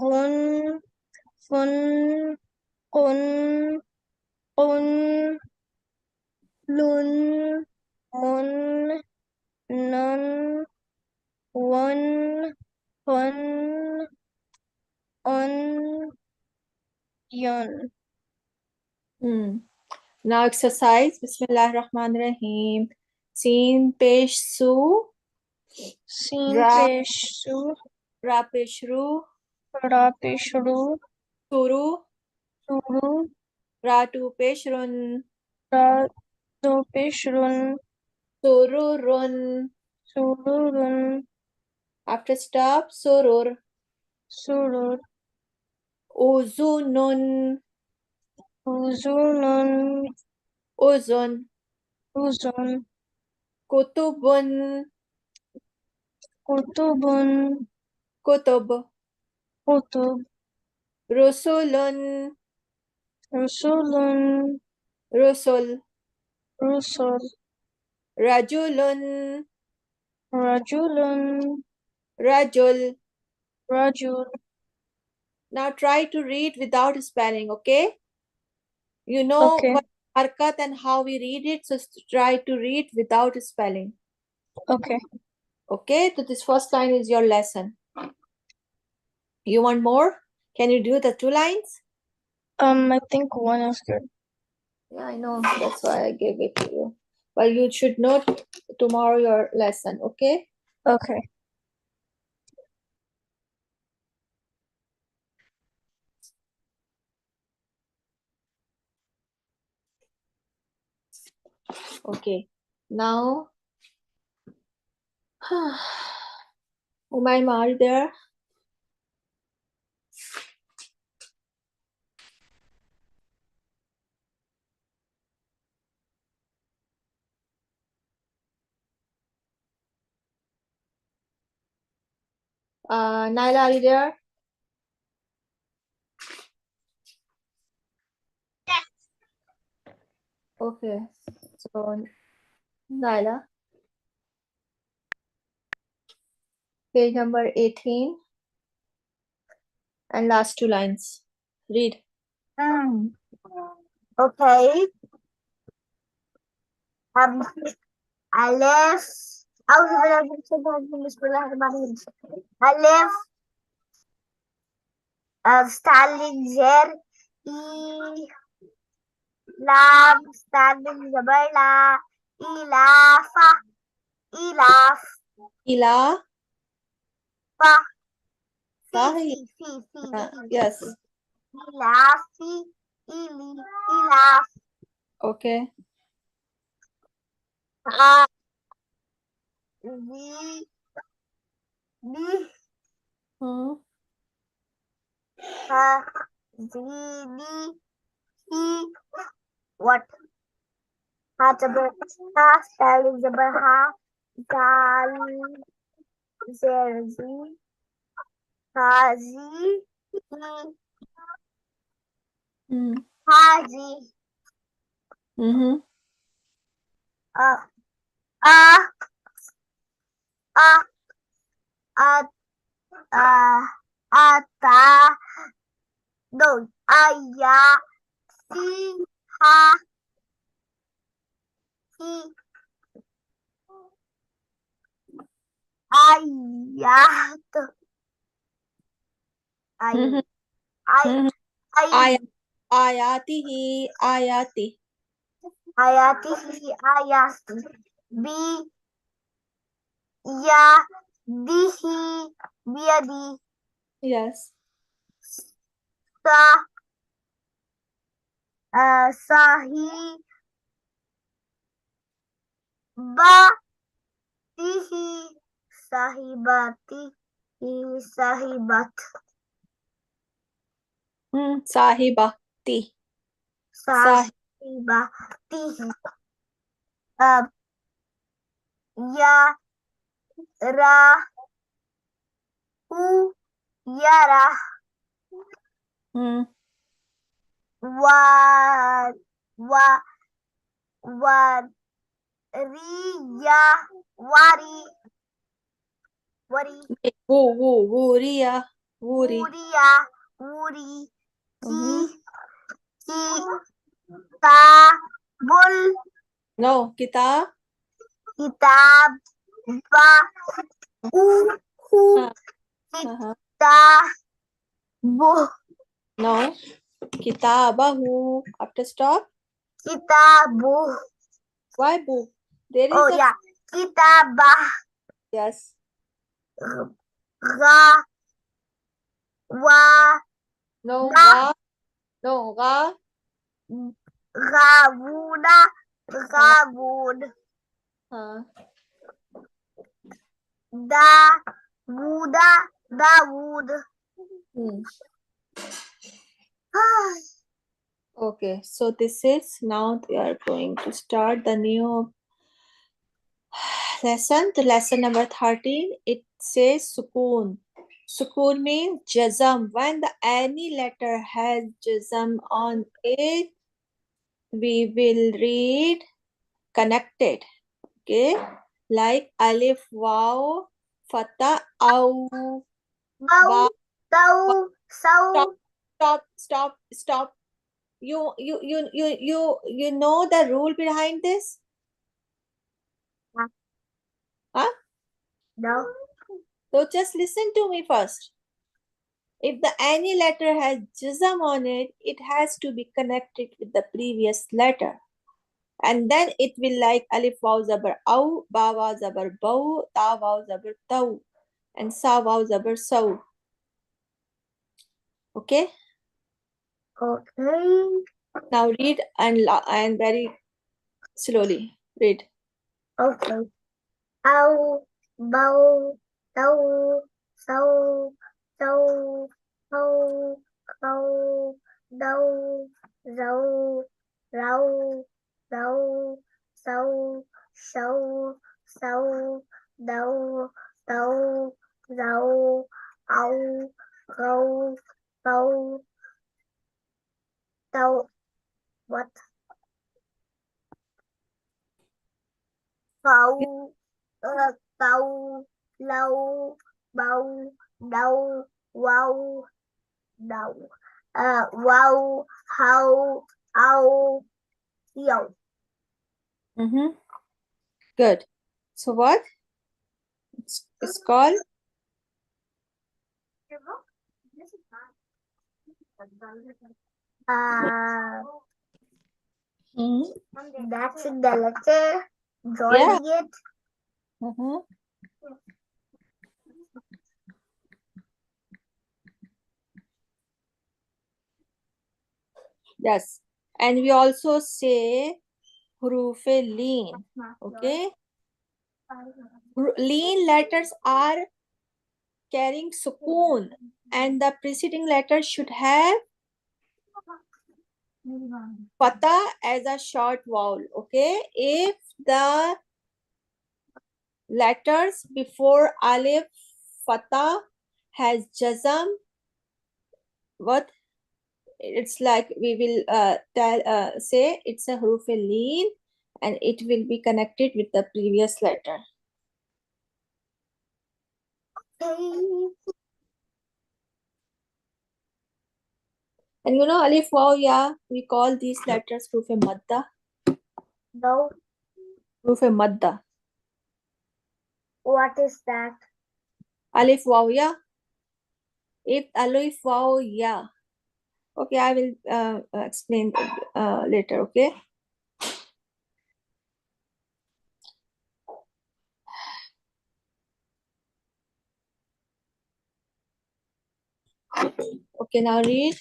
غن فن قن قن لن من نن ون هن on yon Now exercise. Bismillahirrahmanirrahim. Seen pesh su. sin Ra. pesh su Ra pesh ru. ra pesh ru Turu. turu Ra tu pesh run. ra do pesh run Suru run. sururun After stop, surur. surur Uzunun. uzunun Uzun. uzun Kutubun. kutubun Kutub. kutub Rusulun. rusulun Rusul. rusul Rajulun. rajulun Rajul. rajul Now try to read without spelling, okay? You know Okay. what harkat and how we read it, so try to read without spelling. Okay. Okay, so this first line is your lesson. You want more? Can you do the 2 lines? I think one is good. Yeah, I know. That's why I gave it to you. But you should note tomorrow your lesson, okay? Okay. Okay. Now, Umayma, are you there? Naila, are you there? Okay. So, Naila, page number 18 and last 2 lines. Read. Okay. Alif. Alif. Standing there. E. Lam. Standing zabar la. Ilafa. Ilaf. Ila. Fa. Sahi. Yes. Ilafi. Ili. Ilaf. Okay. Di. Hmm. Di. He. What? Ha zabar ha. Standing zabar ha. Dal. Zerzi. Hazi. He. Hmm. Hazi. Mm-hmm. A. A. A. Ata. No. Aya. Si. Ha. Hi. Ayat. Mm-hmm. Ay. Ay. Ayatihi. Ayati. Ayatihi. Ayati. Bi. Ya. Dihi. Biyadi. Yes. Sa. Sahi. Ba. Tihi. Sahibati. Sahibat. Sahibati. Sahibati. Ya. Ra. Hu. Yara. Hmm. Wa. Wariya. Wari. Wuriya. Wuri. Wuriya. Wuri. Mm-hmm. Kitabul. No. Kita. Kitab. Ba. Hu. Uh-huh. Kitabu. No. Kitabahu. After stop. Kitabu. Why bu? There is Oh a. yeah. Kitabah. Yes. Ga. Wa. No. Da. Ga. No. Ga. Gawuda. Gawud. Dawuda. Dawud. Okay. So this is now we are going to start the new lesson. The lesson number 13. It says sukoon. Sukoon means jazam. When the any letter has jazam on it, we will read connected. Okay, like alif, waw, fatha, aw, Bau. ba. Tau. So Stop. You know the rule behind this? Huh? no. So just listen to me first. If the any letter has jism on it, it has to be connected with the previous letter. And then it will like alif waw zabar aw, ba waw zabar baw, ta waw zabar taw, and sa waw zabar saw. Okay? Okay. Now read and very slowly read. Okay. Ow, bow, tow, sow, tow, ho, cow, dow, row, row, row, sow, show, sow, dow, dow, row, ow, go, bow, tow, what? Cow, cow, low, bow, dow, wow, dow, wow, how, ow, yo. Good. So what? It's called That's the letter. Yeah. Drawing it. Yes. And we also say hurufe leen. Okay. Leen letters are carrying sukoon, and the preceding letter should have fatah as a short vowel. Okay. If the letters before alif fatah has jazam, what it's like we will say it's a huruf leen, and it will be connected with the previous letter. And you know alif waw ya, we call these letters huruf madda. No. Huruf madda. What is that? Alif waw ya. If alif waw ya. Okay, I will explain later. Okay. Okay, now read.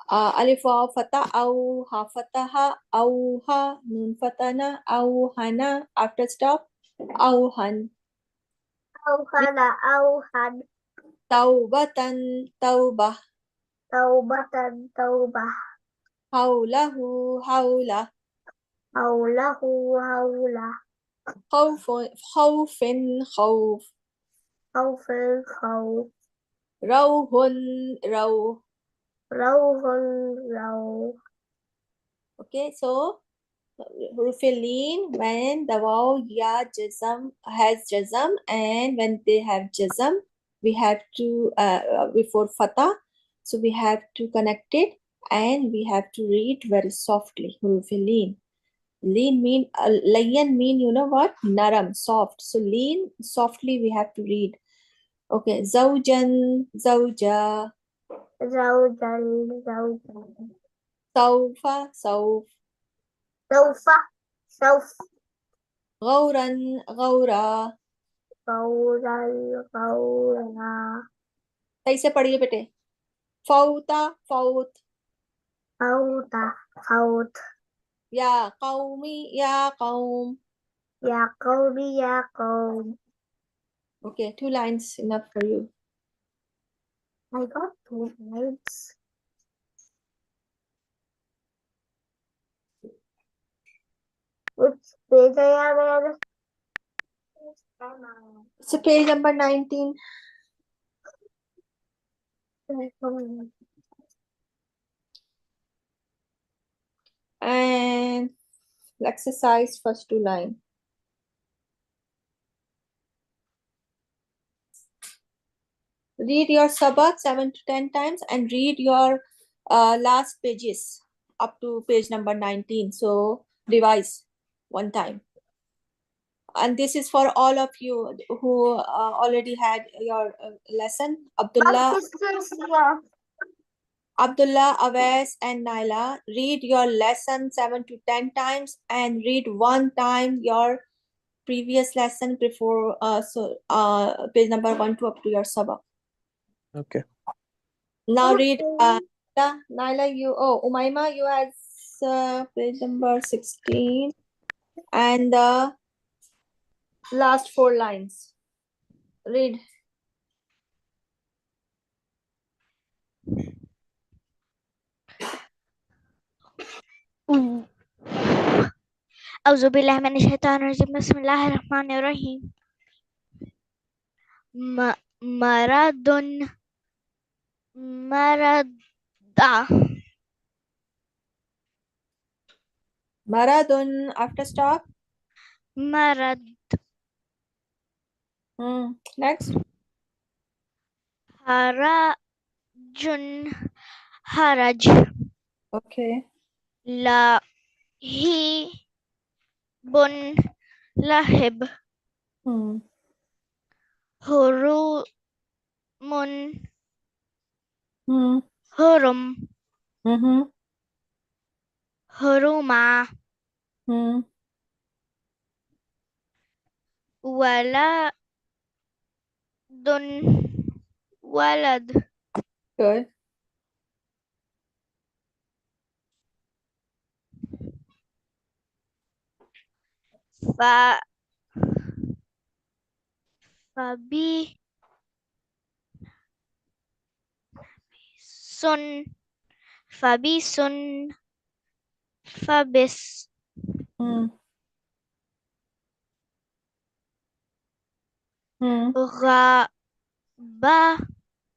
Alif waw fatah, au ha fataha, au ha nun fatana, au hana. After stop, au han. Auhana, auhan, Taubatan, taubah. taubatan, taubah, Haulahu, haulah. haulahu, haulah, Khawfun, khawfin, khawf. khawfin, khawf, Rawhun, raw. rawhun, raw. Okay, so hurufilin when the waw ya jazam has jazam, and when they have jazam, we have to before fatah, so we have to connect it, and we have to read very softly. Hurufilin. Lean mean layyan mean, you know what? Naram, soft. So lean, softly we have to read. Okay, zawjan, zawja, Zawjan, zawjan. sawfa, sawf, Sawfa, sawf, ghawran, ghawra. gawran, gawra. सही से पढ़िए बेटे. Fauta, faut. Fauta, faut. Ya qaumi, ya qaum. Ya qawmi, ya qawm. Okay, 2 lines enough for you. I got 2 lines. Which page I am at? So page number 19. And exercise first 2 line. Read your sabak 7 to 10 times and read your last pages up to page number 19. So revise one time. And this is for all of you who already had your lesson. Abdullah, Awais, and Naila, read your lesson 7 to 10 times and read one time your previous lesson before page number 1 to up to your sabak. Okay. Now read Naila, Umaima, you had page number 16 and the last 4 lines. Read. أعوذ بالله من الشيطان الرجيم بسم الله الرحمن الرحيم مرض Maradun after stop. مرض Next. حرج حرج Okay. لهيب لهب هروم هرم هروما ولد ولد Good. ف فبي سن فبيس فبس غابة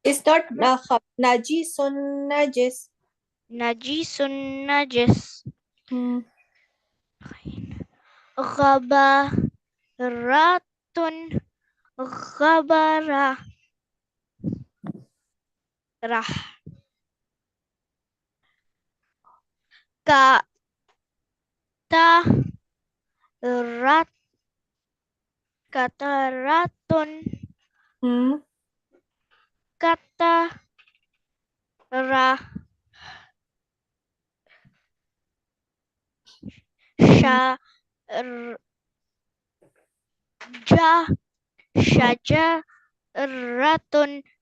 It's not najisun najis. نجيس نجس غبرة غبرة رح كترت كترة كترة شجرة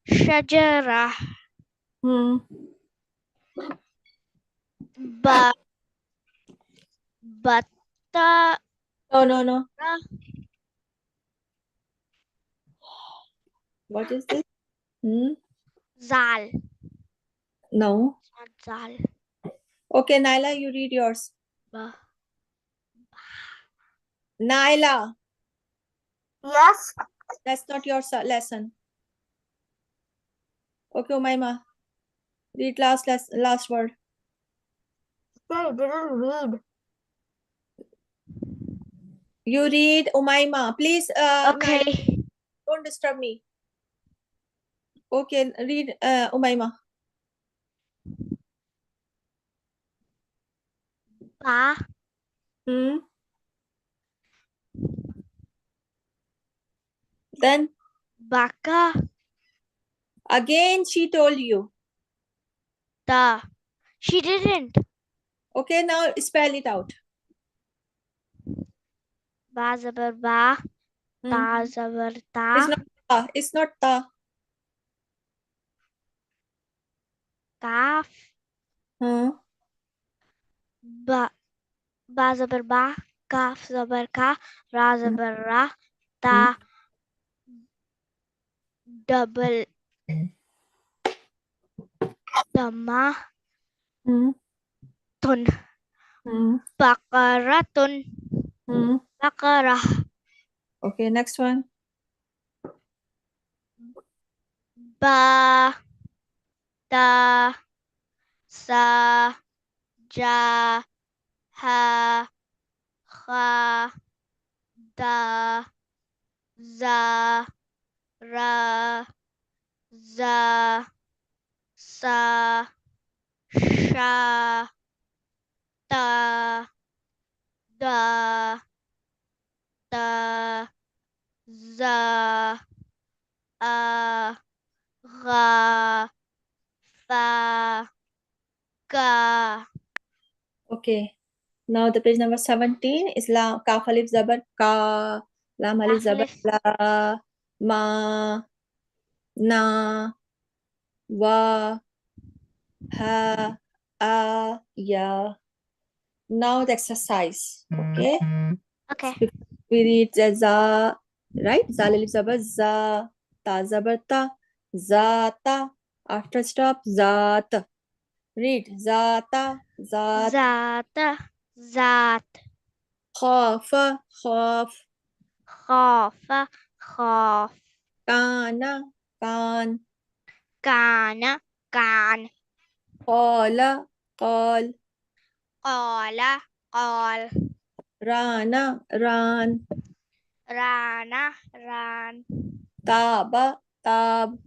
شجرة بطة No. What is this? زعل No. زعل Okay, Naila, you read yours. Naila, Yes. that's not your lesson. Okay, Umaima, read last word. I didn't read. You read, Umaima. Please, Okay. Naila, don't disturb me. Okay, read, Umaima. Ba Then baka again she told you. da. She didn't. Okay, now spell it out. Ba zabar ba. Ta zabar ta. It's not ta. It's not ta. Kaf. Ba zabar ba. Kaf zabar ka. Ra zabar ra. Ta double dama tun. Bakaratun. Bakarah. Okay, next one. Ba ta sa ja ha ha da za ra za, sa, sha, ta, da, ta, za, gha, fa, ka. Okay. Now the page number 17 is la kaf alif zabar ka, lam alif Kaf zabar alif. la, ma, na, wa, ha, a, ya. Now the exercise. Okay. Okay. We read the za, right? Zal alif zabar za, ta zabar ta, zata. After stop, zat. Read zata, zat. Zat, zat, Khafa, khaf. khaf, khaf, Kana, kan. kana, kan, Qala, qal. qala, qal, Rana, ran. rana, ran, Taba, tab.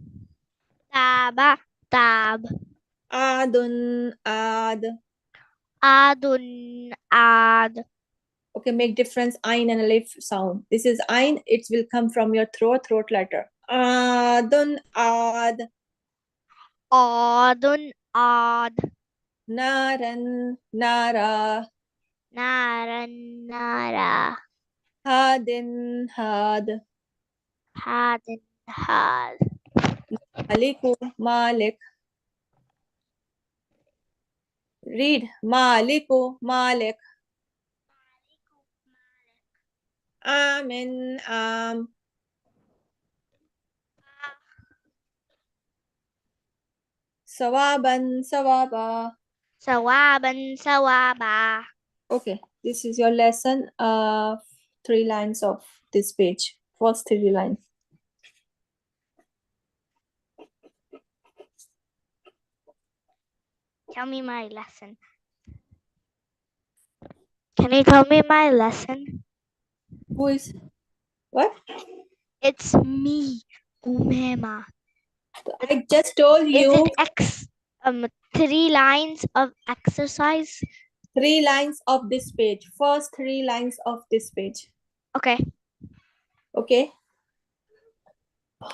taba, tab, Adun, ad. adun, ad. Okay, make difference ain and alif sound. This is ain, it will come from your throat letter. Adun, ad. Adun, ad. Naran, nara. Naran, nara. Hadin, had. Hadin, had. Maliku, malik. Read Maliku, Malik. Amin, am. Sawaban, sawaba. Sawaban, sawaba. Okay, this is your lesson. 3 lines of this page. First 3 lines. Tell me my lesson. Can you tell me my lesson? Who is what? It's me, Umema. I just told Is you it 3 lines of exercise? 3 lines of this page. First 3 lines of this page. Okay. Okay.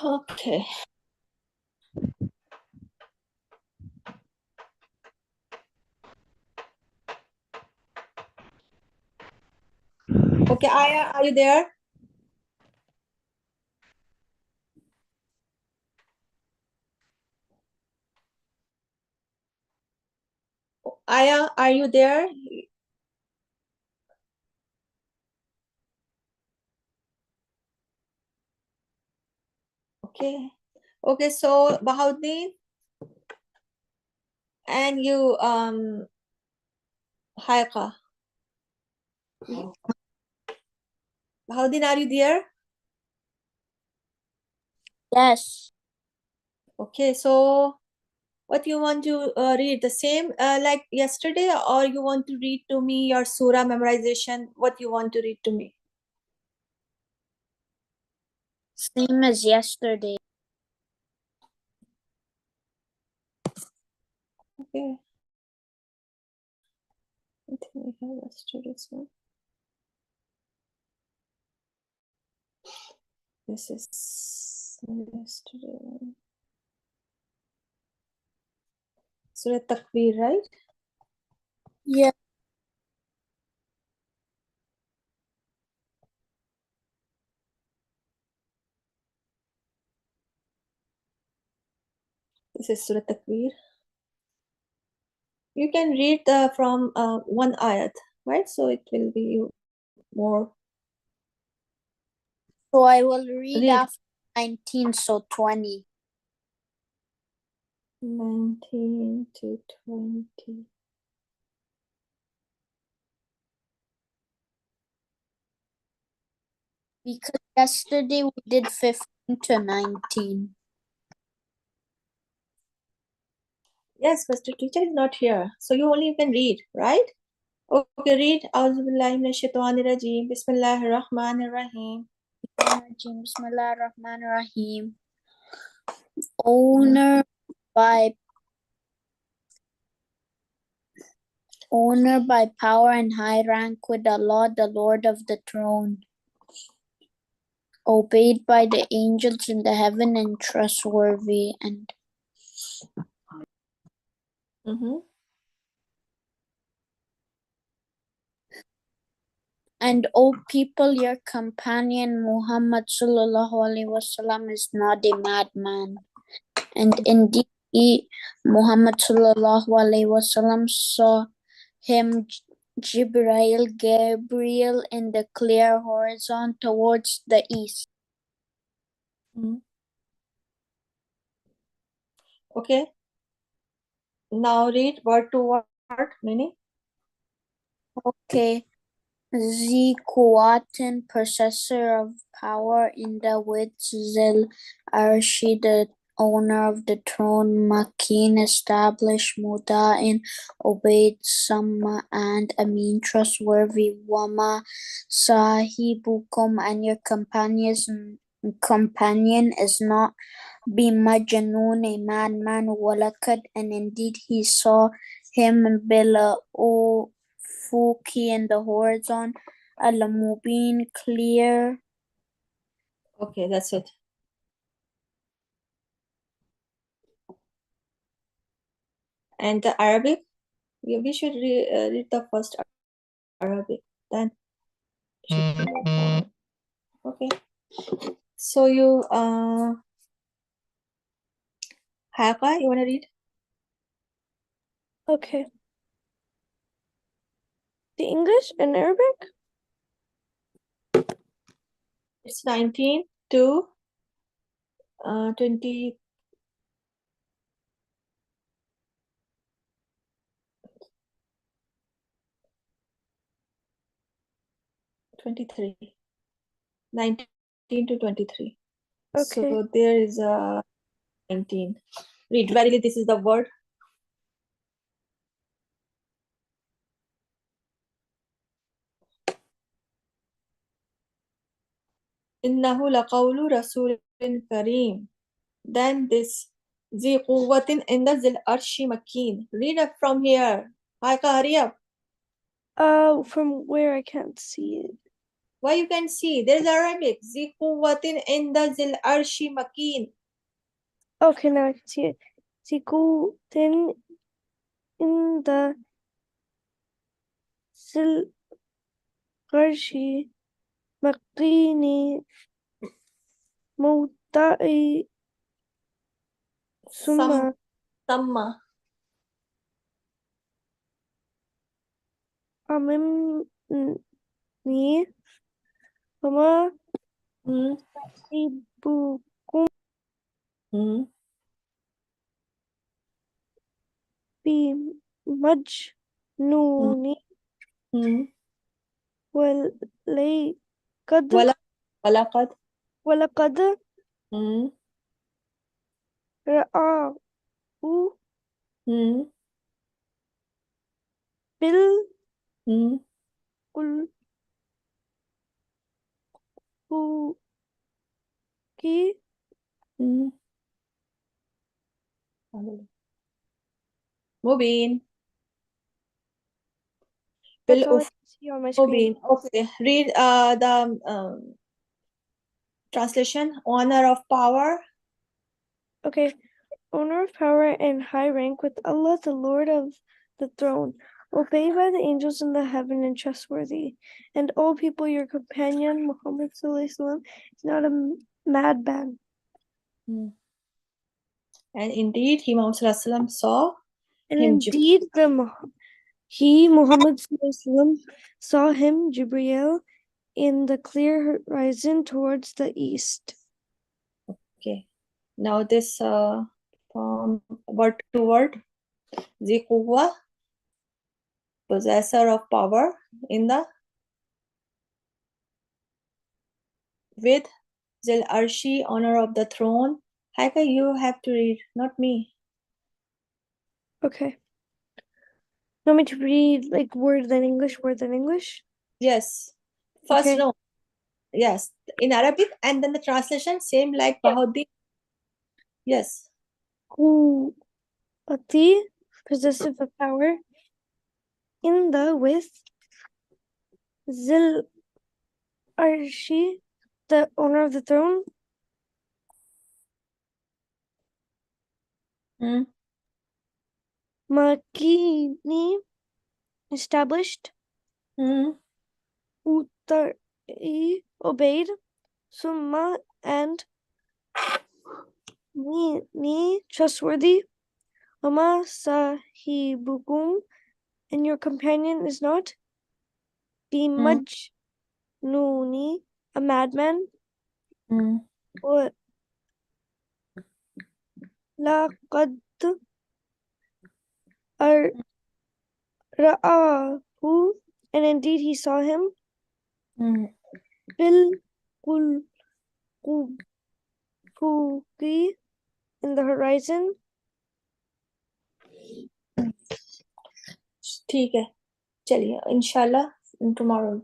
Okay. Okay, Aya, are you there? Aya, are you there? Okay. Okay, so Bahauddin and you Haika. Bahauddin, are you there? Yes. Okay, so what you want to read? The same like yesterday, or you want to read to me your surah memorization? What you want to read to me? Same as yesterday. Okay. I think we have yesterday's one. This is yesterday one. Surah Takbir, right? Yeah. This is Surah Takbir. You can read from one ayat, right? So it will be more. So I will read Read. after 19, so 20. 19 to 20. Because yesterday we did 15 to 19. Yes, but the teacher is not here. So you only can read, right? Okay, read. Auzubillahiminashaitanirrajim. Bismillahirrahmanirrahim. Bismillahirrahmanirrahim. Owner by power and high rank with Allah, the Lord of the throne. Obeyed by the angels in the heaven and trustworthy and Mhm. And O people, your companion Muhammad sallallahu alaihi wasallam is not a madman. And indeed, Muhammad sallallahu alaihi wasallam saw him, Gabriel, in the clear horizon towards the east. Mhm. Okay. Now read word to word meaning. Okay. Quwwatin, possessor of power in the width, Zil Arshi, the owner of the throne, Makin, established, Muda'in, obeyed, Sama, and Amin, trustworthy, Wama, Sahibukum, and your companion is not Bimajanoon, a madman, Walakad, and indeed he saw him Bila Fuki in the horizon, Al-Mubin, clear. Okay, that's it. And the Arabic, we should read the first Arabic, then should move on. Okay. So you, Haka, you wanna read? Okay. The English and Arabic? It's 19 to 20. 23. 19 to 23. Okay. So there is a 19. Read. Verily, this is the word. إنه لقول رسول كريم. Then this ذي قوة عند ذي العرش مكين. Read it from here. Haika, hurry up. From where I can't see it. Why you can see? There's Arabic. ذي قوة عند ذي العرش مكين. Okay, now I can see it. Siku then in the Sil Garshi Makini Mawta'i Summa Samma. Amimni Huma Hmm. Ibukum Hmm. Bi Majnuni Hmm. Wal Lay Qad ولقد. Walaqad Hmm. Ra'ahu Hmm. Bil Hmm. Ki Hmm. مبين. That's all I can see on my screen. مبين. Okay. Read the translation. Honor of power. Okay. Owner of power and high rank with Allah, the Lord of the throne, obeyed by the angels in the heaven and trustworthy. And all people, your companion, Muhammad Sallallahu is not a madman. And indeed, he Muhammad saw And him. indeed, Muhammad Sallallahu saw him, Jibreel, in the clear horizon towards the east. Okay. Now this from word to word. ذي قوة, possessor of power in the with Zil Arshi, honor of the throne. Haika, you have to read, not me. Okay. You want me to read like word then English, word then English? Yes. First, Okay. no. Yes, in Arabic, and then the translation same like Bahauddin. Yes. Quwwati, possessive of power. In the with Zil Arshi, the owner of the throne. Hmm. Makini, established. Hmm. Utari, obeyed. Summa, and Ni, trustworthy. Ama sahibukum, and your companion is not. Bimajnuni, a madman. Hmm. Wa laqad ra'ahu, and indeed he saw him. Hmm. Bil ufuqi, in the horizon. ठीक है चलिए inshallah tomorrow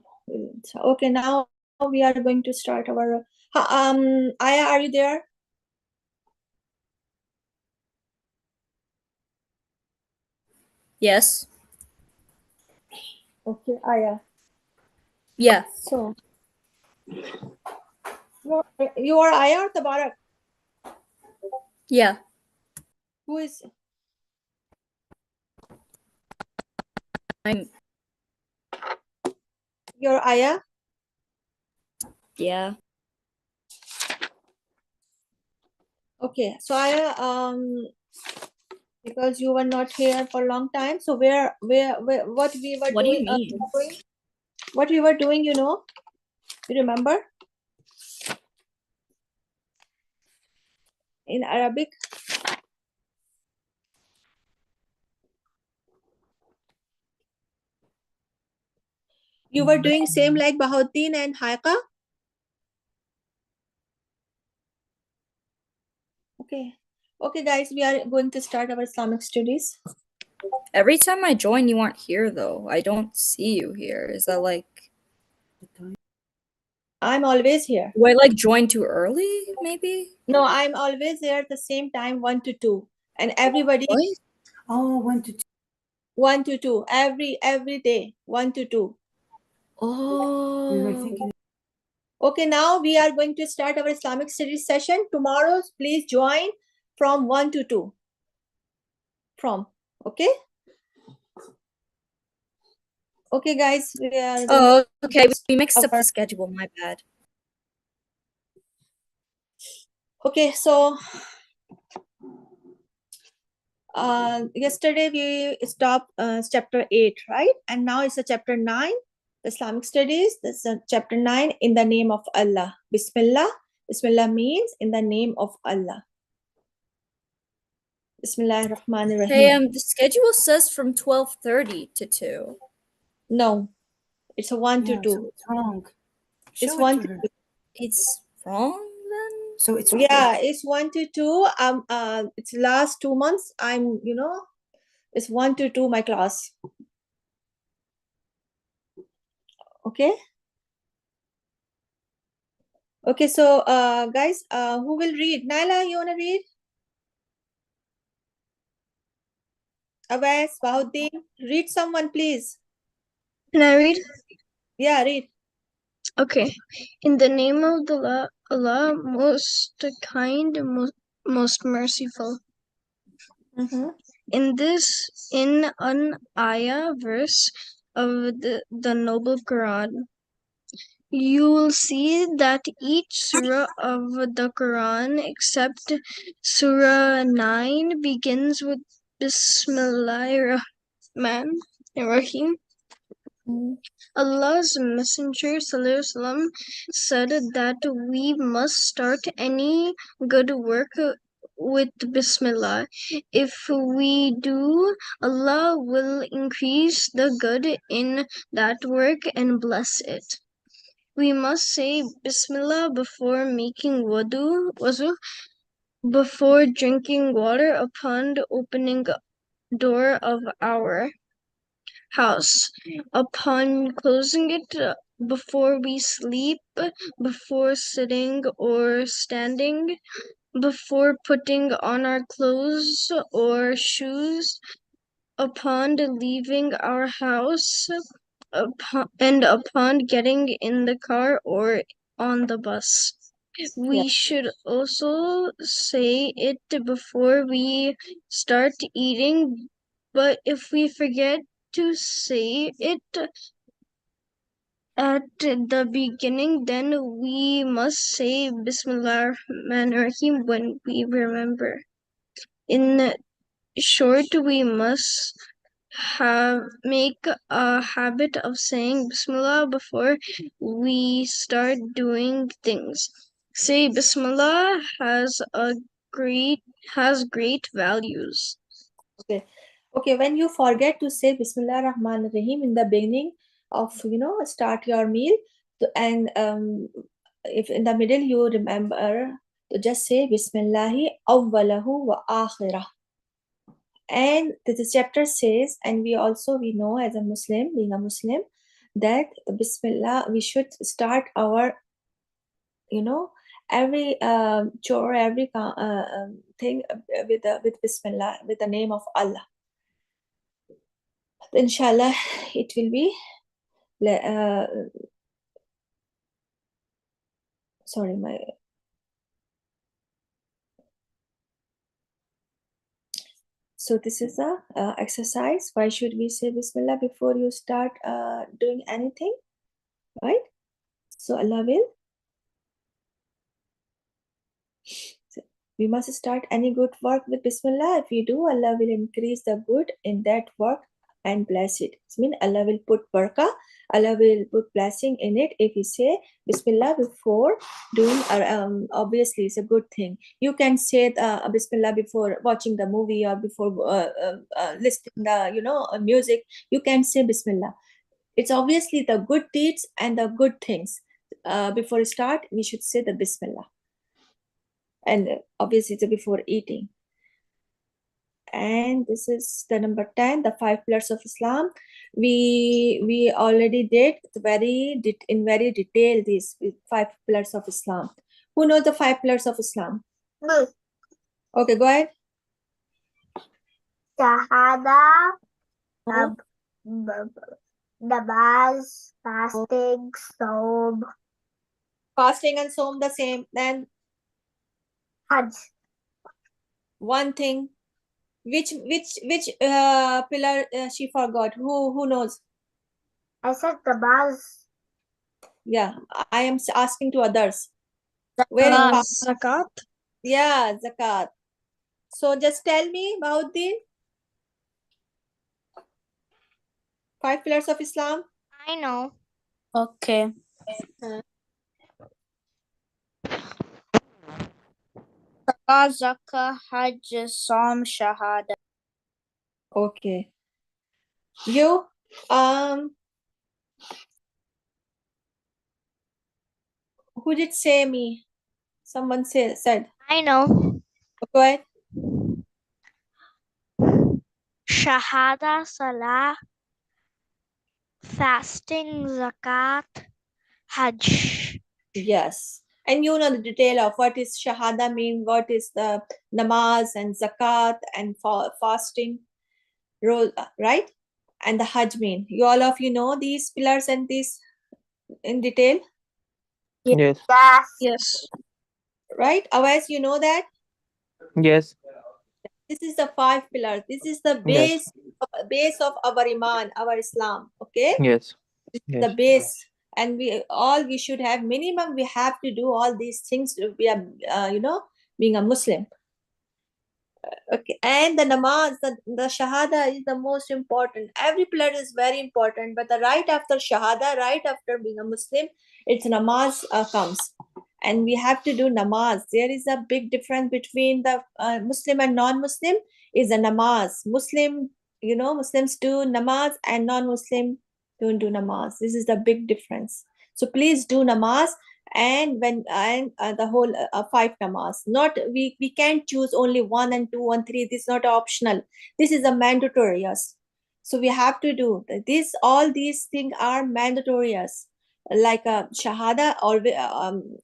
okay now we are going to start our Aya, are you there? Yes. Okay, Aya. Yeah. So you are Aya or Tabarak? Yeah. Who is? I'm. You're Aya? Yeah. Okay, so Aya, because you were not here for a long time, so where what we were What do you doing, mean? what we were doing, you know? You remember? In Arabic? You were doing same like Bahauddin and Haika? Okay. Okay, guys, we are going to start our Islamic studies. Every time I join, you aren't here though. I don't see you here. Is that like? I'm always here. Do I like join too early? Maybe. No, I'm always there at the same time, 1 to 2, and everybody. What? Oh, 1 to 2. 1 to 2 every day, 1 to 2. We were Oh. thinking. Okay, now we are going to start our Islamic studies session. Tomorrow, please join from 1 to 2. From, okay? Okay, guys, we are going Oh, to okay. We mixed up our- the schedule. My bad. Okay, so yesterday we stopped chapter 8, right? And now it's a chapter 9, Islamic studies. This is chapter 9, in the name of Allah. Bismillah. Bismillah means in the name of Allah. Bismillah ar-Rahman ar-Rahim. Hey, the schedule says from 12:30 to 2. No, it's a 1 to Yeah, 2. so it's wrong. It's Show it 1 to to her. 2. It's wrong then? So it's Yeah, it's 1 to 2. It's last 2 months. I'm, you know, it's 1 to 2 my class. Okay. Okay, so guys, who will read? Naila, you wanna read? Awais, Bahuddin, read someone, please. Can I read? Yeah, read. Okay. In the name of the Allah, most kind, most merciful. In an ayah verse of the noble Quran, you will see that each surah of the Quran except Surah 9 begins with Bismillahir Rahman Rahim. Allah's Messenger ﷺ said that we must start any good work with Bismillah. If we do, Allah will increase the good in that work and bless it. We must say Bismillah before making wuzu, before drinking water, upon the opening door of our house, upon closing it, before we sleep, before sitting or standing, before putting on our clothes or shoes, upon leaving our house, upon getting in the car or on the bus. We should also say it before we start eating, but if we forget to say it at the beginning, then we must say Bismillah Rahman Rahim when we remember. In short, we must make a habit of saying Bismillah before we start doing things. Say Bismillah has great values. Okay, when you forget to say Bismillah Rahman Rahim in the beginning of, start your meal, and if in the middle you remember to just say Bismillahi awwalahu wa akhirah. And this chapter says, and we know as a Muslim, being a Muslim, that the Bismillah, we should start our, every chore, every thing with Bismillah, with the name of Allah. Inshallah, it will be, so this is the exercise. Why should we say Bismillah before you start doing anything, right? So Allah will, we must start any good work with Bismillah. If we do, Allah will increase the good in that work and bless it. It means Allah will put barakah, Allah will put blessing in it if we say Bismillah before doing, obviously it's a good thing. You can say Bismillah before watching the movie or before listening the music. You can say Bismillah. It's obviously the good deeds and the good things. Before we start, we should say the Bismillah. And obviously it's before eating. And this is the number 10, the 5 pillars of Islam. We already did in very detail these 5 pillars of Islam. Who knows the 5 pillars of Islam? Okay, go ahead. Shahada, namaz, fasting, Saum. Fasting and Saum the same. Then Hajj. One thing. Which pillar she forgot? Who knows? I said namaz. Yeah, I am asking to others. Where is Zakat? Yeah, zakat. So just tell me about the 5 pillars of Islam. I know. Okay. Salah, Zakah, Hajj, Saum, Shahada. Okay. You who did say me? Someone said. I know. Go ahead. Shahada, Salah, fasting, Zakat, Hajj. Yes. And you know the detail of what is Shahada mean, what is the namaz and zakat and fasting, right? And the Hajj mean. All of you know these pillars and these in detail? Yes. Yes. Right? Otherwise, you know that? Yes. This is the 5 pillars. This is the Yes. base of our Iman, our Islam. Okay? Yes. This is Yes. the base. And we should have minimum, we have to do all these things to be a, being a Muslim. Okay, and the namaz, the shahada is the most important. Every pillar is very important, but the right after shahada, right after being a Muslim, it's namaz comes. And we have to do namaz. There is a big difference between the Muslim and non-Muslim is the namaz. Muslims do namaz and non-Muslim don't do namaz. This is the big difference. So please do namaz and the whole 5 namaz. Not we can't choose only 1 and 2 and 3. This is not optional. This is a mandatory. Yes. So we have to do this. All these things are mandatory. Yes. like a shahada,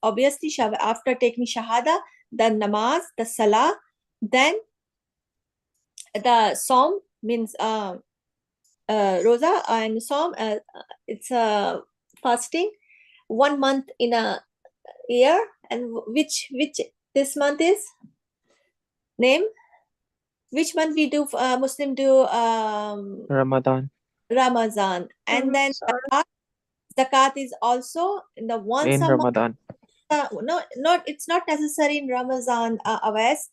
obviously after taking shahada, the namaz, the salah, then the Som means roza, and Som it's fasting 1 month in a year. And which this month is name? Which month we do Muslim do Ramadan. Ramazan. And then zakat is also in the once In a month. Ramadan. No, it's not necessary in Ramazan, Awais.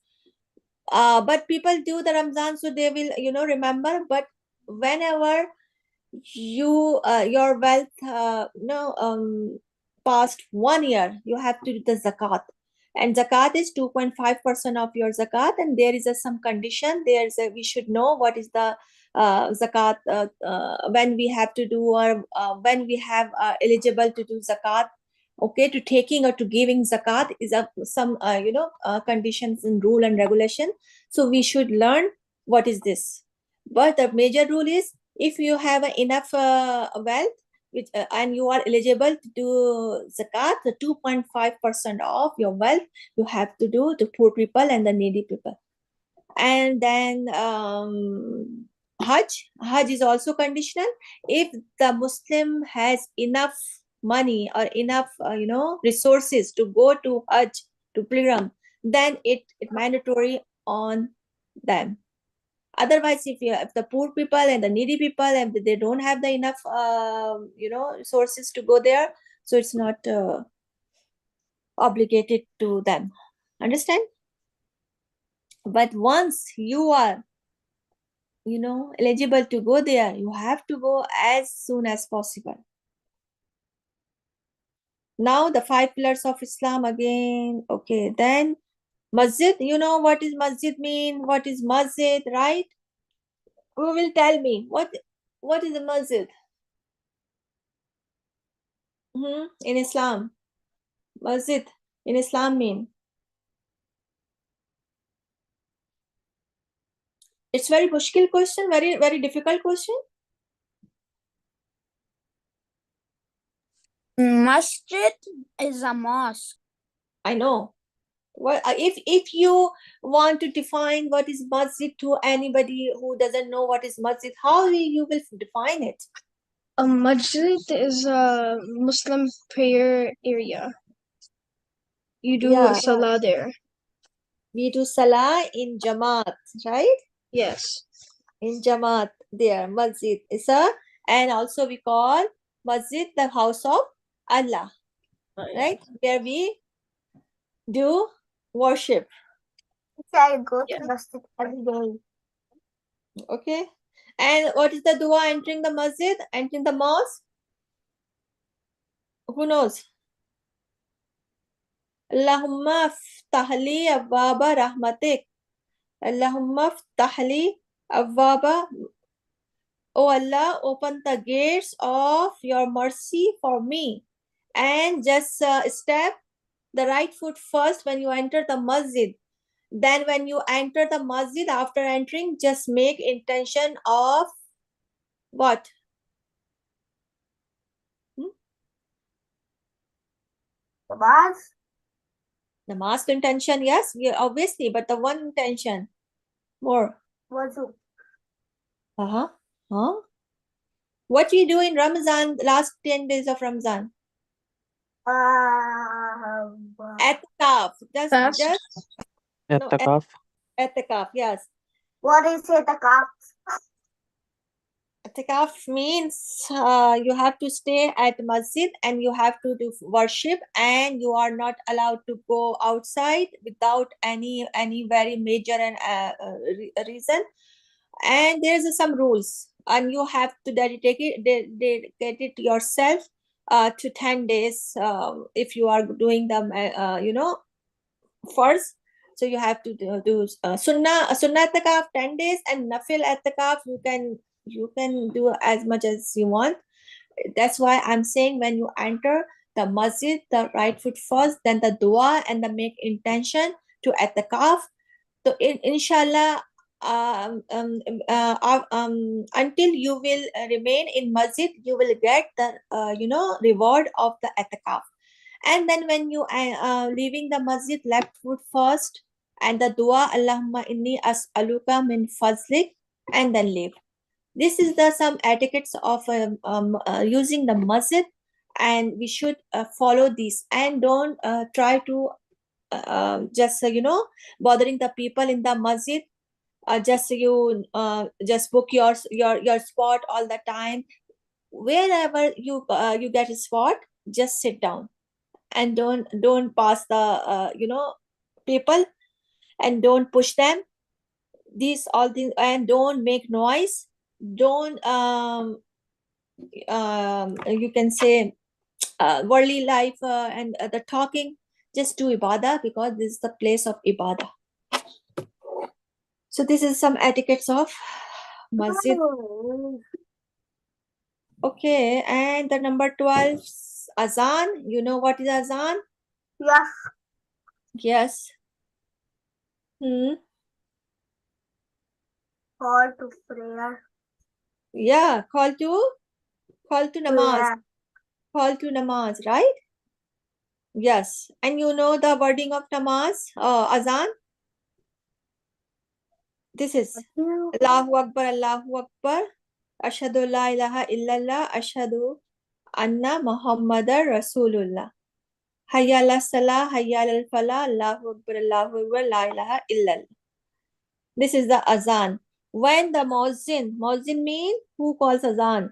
But people do the Ramzan, so they will, remember. But whenever you your wealth past 1 year, you have to do the zakat. And zakat is 2.5% of your zakat, and there is some condition. We should know what is the zakat when we have to do, or when we have eligible to do zakat. Okay, to taking or to giving zakat is some conditions and rule and regulation. So we should learn what is this. But the major rule is, if you have enough wealth, and you are eligible to do zakat, the 2.5% of your wealth you have to do to poor people and the needy people. And then Hajj is also conditional. If the Muslim has enough money or enough resources to go to Hajj, to pilgrim, then it mandatory on them. Otherwise, if the poor people and the needy people, and they don't have the enough resources to go there, so it's not obligated to them. Understand? But once you are eligible to go there, you have to go as soon as possible. Now the 5 pillars of Islam again. Okay, then masjid. You know what is masjid mean? What is masjid, right? Who will tell me what is a masjid in Islam? Masjid in Islam mean? It's very mushkil question, very, very difficult question. Masjid is a mosque. I know. Well, if you want to define what is masjid to anybody who doesn't know what is masjid, how you will define it? A masjid is a Muslim prayer area. You do Yeah. salah there. We do salah in Jamaat, right? Yes. In Jamaat there, masjid is and also we call masjid the house of Allah, right? Where we do worship. I go to masjid every day. Okay. And what is the dua entering the masjid, entering the mosque? Who knows? Allahumma ftahli abwaba rahmatik. Allahumma ftahli abwaba. Oh Allah, open the gates of your mercy for me. And just step the right foot first when you enter the masjid. Then when you enter the masjid, after entering, just make intention of what? Namaz. Namaz intention, yes, obviously, but the one intention. More. Wudu. Huh? What we do in Ramadan, last 10 days of Ramadan? Etikaf. Fast. Etikaf. Etikaf, yes. What is etikaf? Etikaf means you have to stay at masjid and you have to do worship, and you are not allowed to go outside without any very major reason. And there's some rules, and you have to dedicate it yourself to 10 days if you are doing them first. So you have to do sunnah etikaf 10 days, and nafil etikaf you can do as much as you want. That's why I'm saying when you enter the masjid, the right foot first, then the dua, and the make intention to etikaf. So inshallah, until you will remain in masjid, you will get the reward of the itikaf. And then when you leaving the masjid, left foot first, and the dua Allahumma inni as'aluka min fazlik, and then leave. This is the some etiquettes of using the masjid, and we should follow these, and don't try to just bothering the people in the masjid. Just book your spot all the time. Wherever you get a spot, just sit down, and don't pass the people, and don't push them. These all things, and don't make noise. Don't you can say worldly life and the talking. Just do ibadah, because this is the place of ibadah. So this is some etiquettes of masjid. Okay, and the number 12, azan. You know what is azan? Yes. Yes. Call to prayer. Yeah, call to namaz. Prayer. Call to namaz, right? Yes. And you know the wording of namaz, azan? This is Allahu Akbar, Ashhadu la ilaha illallah, Ashhadu anna Muhammadar Rasulullah. Hayya ala salah, hayya ala falah, Allahu Akbar, la ilaha illallah. This is the azan. When the muezzin mean who calls azan?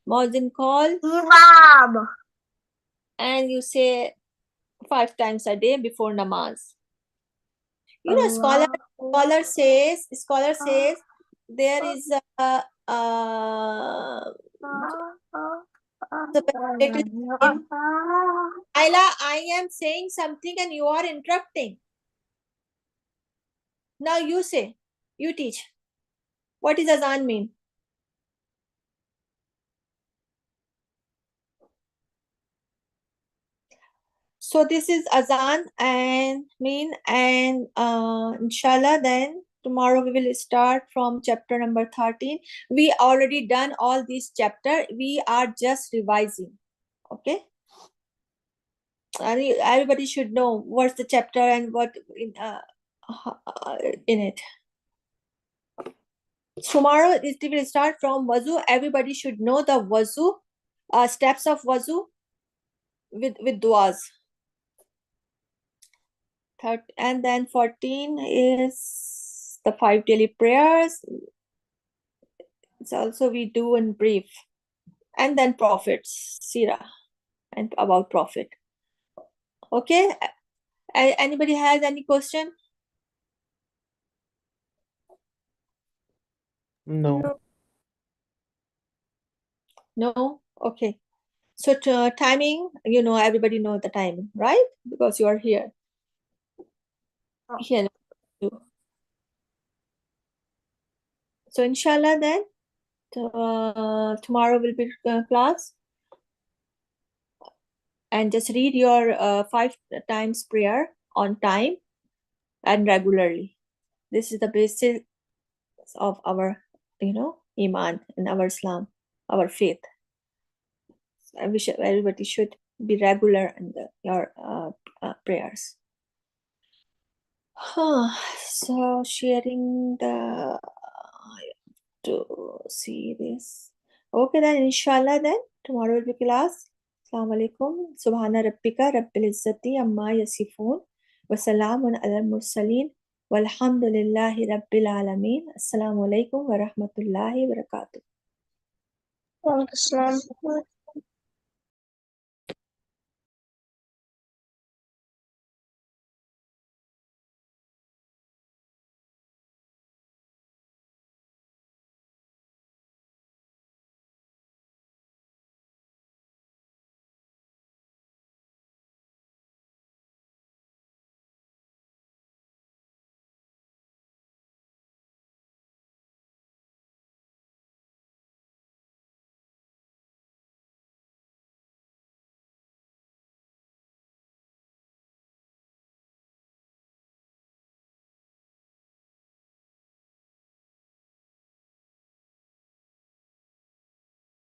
Muezzin call, Imam. and you say 5 times a day before namaz. You know, scholar says there is a Ayla, I am saying something and you are interrupting. Now you say, you teach. What does azan mean? So this is azan and inshallah then tomorrow we will start from chapter number 13. We already done all these chapter. We are just revising. Okay. Everybody should know what's the chapter and what in it. Tomorrow it will start from wuzu. Everybody should know the wuzu, steps of wuzu with duas. And then 14 is the 5 daily prayers. It's also we do in brief. And then prophets, Sirah, and about prophet. Okay. Anybody has any question? No. No? Okay. So timing, everybody know the timing, right? Because you are here. Here. So inshallah then, tomorrow will be class. And just read your 5 times prayer on time and regularly. This is the basis of our, iman and our Islam, our faith. I wish everybody should be regular in your prayers. So sharing the to see this. Okay then, inshallah then, tomorrow will be class. Assalamu alaikum. Subhana rabbika rabbil izzati amma yasifun. Wa salamun ala mursaleen. Walhamdulillahi rabbil alameen. Assalamu alaikum wa rahmatullahi wa barakatuh. Wa alaikum assalam.